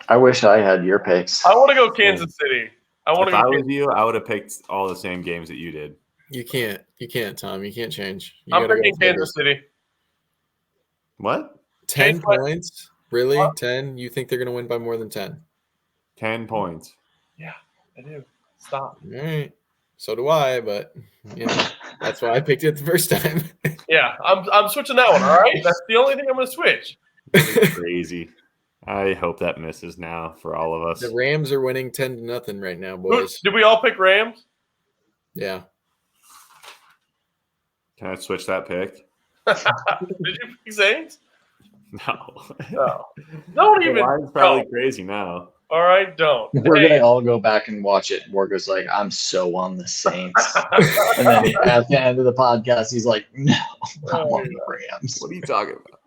Speaker 3: I wish I had your picks.
Speaker 4: I want to go Kansas City. I want
Speaker 1: If
Speaker 4: to
Speaker 1: I
Speaker 4: go.
Speaker 1: was you, I would have picked all the same games that you did.
Speaker 2: You can't, Tom. You can't change. You
Speaker 4: I'm
Speaker 2: gotta go
Speaker 4: picking Kansas City.
Speaker 1: What?
Speaker 2: 10
Speaker 4: Change my-
Speaker 2: points? Really?
Speaker 4: Huh?
Speaker 2: 10? You think they're gonna win by more than 10?
Speaker 1: 10 points.
Speaker 4: Yeah, I do. Stop.
Speaker 2: All right. So do I, but you know, that's why I picked it the first time.
Speaker 4: Yeah, I'm switching that one. All right, that's the only thing I'm going to switch.
Speaker 1: Crazy. I hope that misses now for all of us.
Speaker 2: The Rams are winning 10-0 right now, boys.
Speaker 4: Did we all pick Rams?
Speaker 2: Yeah.
Speaker 1: Can I switch that pick?
Speaker 4: Did you pick Saints?
Speaker 1: No.
Speaker 4: No. Don't
Speaker 1: The
Speaker 4: even.
Speaker 1: line's probably
Speaker 4: No.
Speaker 1: crazy now.
Speaker 4: All right, don't.
Speaker 3: We're
Speaker 4: Hey.
Speaker 3: gonna all go back and watch it. Morgan's like, I'm so on the Saints. And then at the end of the podcast, he's like, no, I'm on the Rams.
Speaker 1: What are you talking about?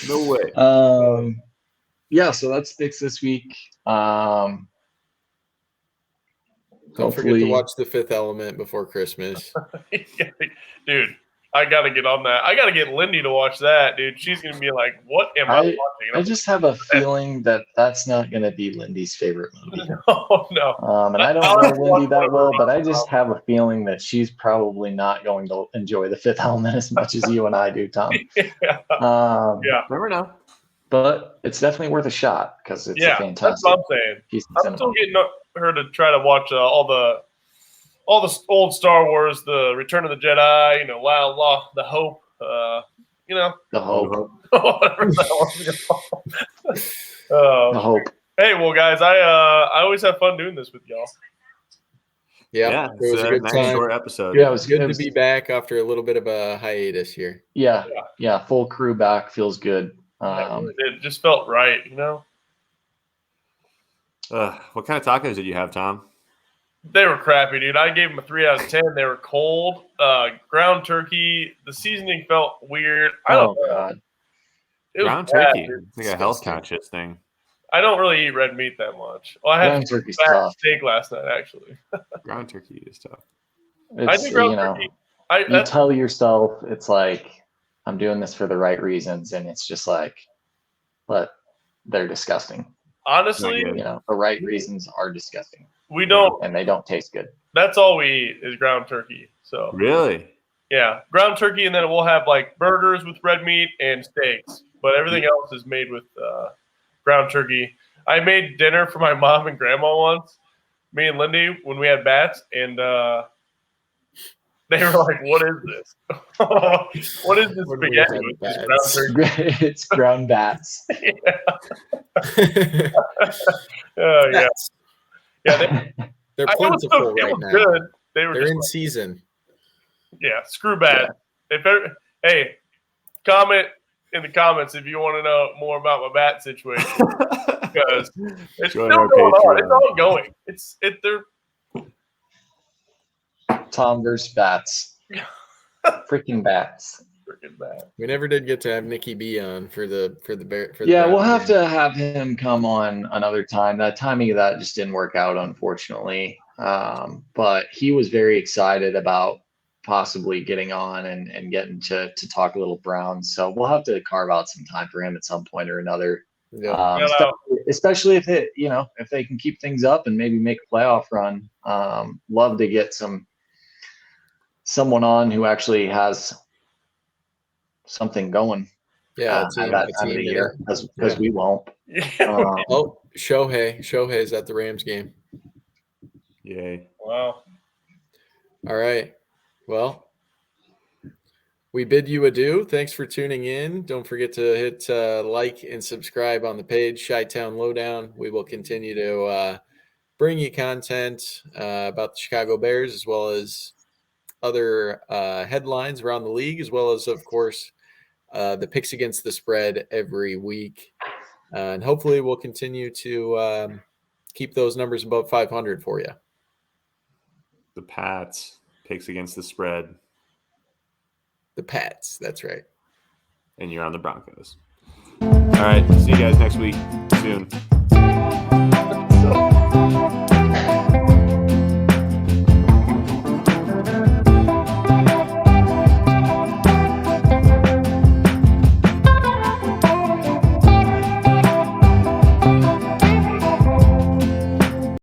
Speaker 1: No way.
Speaker 3: Yeah, so that's picks this week.
Speaker 2: Don't forget to
Speaker 3: Hopefully-
Speaker 2: watch The Fifth Element before Christmas.
Speaker 4: Dude, I got to get on that. I got to get Lindy to watch that, dude. She's going to be like, what am I watching?
Speaker 3: I just have a feeling that that's not going to be Lindy's favorite movie.
Speaker 4: Oh, no.
Speaker 3: And I don't know Lindy that well, but I just have a feeling that she's probably not going to enjoy The Fifth Element as much as you and I do, Tom.
Speaker 4: Yeah.
Speaker 3: Yeah.
Speaker 1: Never know.
Speaker 3: But it's definitely worth a shot because it's a
Speaker 4: That's
Speaker 3: fantastic
Speaker 4: what I'm saying.
Speaker 3: piece of
Speaker 4: I'm
Speaker 3: cinema.
Speaker 4: still getting her to try to watch all the old Star Wars, the Return of the Jedi, you know, the Hope, you know,
Speaker 3: The hope.
Speaker 4: whatever that was called.
Speaker 3: The hope.
Speaker 4: Hey, well, guys, I always have fun doing this with y'all.
Speaker 2: Yeah, it was
Speaker 1: it's
Speaker 2: a good
Speaker 1: nice
Speaker 2: time.
Speaker 1: short episode.
Speaker 3: Yeah, it was
Speaker 2: Good
Speaker 3: it
Speaker 2: to
Speaker 3: was-
Speaker 2: be back after a little bit of a hiatus here.
Speaker 3: Yeah, full crew back feels good.
Speaker 4: It just felt right, you know.
Speaker 1: What kind of tacos did you have, Tom?
Speaker 4: They were crappy, dude. I gave them a 3 out of 10. They were cold. Ground turkey. The seasoning felt weird. I don't know.
Speaker 3: God.
Speaker 4: It was
Speaker 1: Ground
Speaker 4: bad,
Speaker 1: turkey.
Speaker 4: dude.
Speaker 1: It's like a health
Speaker 2: Disgusting.
Speaker 1: conscious thing.
Speaker 4: I don't really eat red meat that much. Well, I had
Speaker 3: Ground turkey's
Speaker 4: fat
Speaker 3: tough.
Speaker 4: steak last night, actually.
Speaker 1: Ground turkey is tough.
Speaker 4: I
Speaker 3: It's,
Speaker 4: think ground
Speaker 3: you know,
Speaker 4: turkey.
Speaker 3: you tell yourself it's like I'm doing this for the right reasons, and it's just like, but they're disgusting.
Speaker 4: Honestly,
Speaker 3: You know, the right reasons are disgusting,
Speaker 4: we don't.
Speaker 3: and they don't taste good.
Speaker 4: That's all we eat is ground turkey. So
Speaker 1: Really?
Speaker 4: yeah, ground turkey, and then we'll have like burgers with red meat and steaks. But everything else is made with ground turkey. I made dinner for my mom and grandma once, me and Lindy, when we had bats, and they were like, "What is this? What is this
Speaker 2: When we
Speaker 4: spaghetti
Speaker 2: had
Speaker 4: with this
Speaker 2: bats.
Speaker 4: ground turkey?"
Speaker 3: It's ground bats.
Speaker 4: Yeah, yeah.
Speaker 2: They're
Speaker 4: It was,
Speaker 2: plentiful
Speaker 4: it
Speaker 2: right
Speaker 4: was
Speaker 2: now.
Speaker 4: good. They were
Speaker 2: They're
Speaker 4: just
Speaker 2: in
Speaker 4: like,
Speaker 2: season.
Speaker 4: yeah, screw bad. Hey, comment in the comments if you want to know more about my bat situation because it's
Speaker 1: Join
Speaker 4: still
Speaker 1: our
Speaker 4: going on. It's
Speaker 1: Patreon.
Speaker 4: ongoing. They're
Speaker 3: Tom versus bats. Freaking bats.
Speaker 4: freaking bad.
Speaker 2: We never did get to have Nikki B on for the bear. For the
Speaker 3: Yeah,
Speaker 2: bat
Speaker 3: we'll have
Speaker 2: game.
Speaker 3: to have him come on another time. That timing of that just didn't work out, unfortunately. But he was very excited about possibly getting on and getting to talk a little Browns. So we'll have to carve out some time for him at some point or another.
Speaker 2: Yeah.
Speaker 3: Especially if if they can keep things up and maybe make a playoff run. Love to get someone on who actually has something going.
Speaker 2: Yeah,
Speaker 3: at that time of the year because we won't.
Speaker 2: Oh, Shohei's at the Rams game.
Speaker 1: Yay.
Speaker 4: Wow.
Speaker 2: All right. Well, we bid you adieu. Thanks for tuning in. Don't forget to hit like and subscribe on the page, Chitown Lowdown. We will continue to bring you content about the Chicago Bears as well as other headlines around the league, as well as, of course, the picks against the spread every week. And hopefully we'll continue to keep those numbers above 500 for you.
Speaker 1: The Pats picks against the spread,
Speaker 2: The Pats, that's right.
Speaker 1: and you're on the Broncos. All right. See you guys next week soon.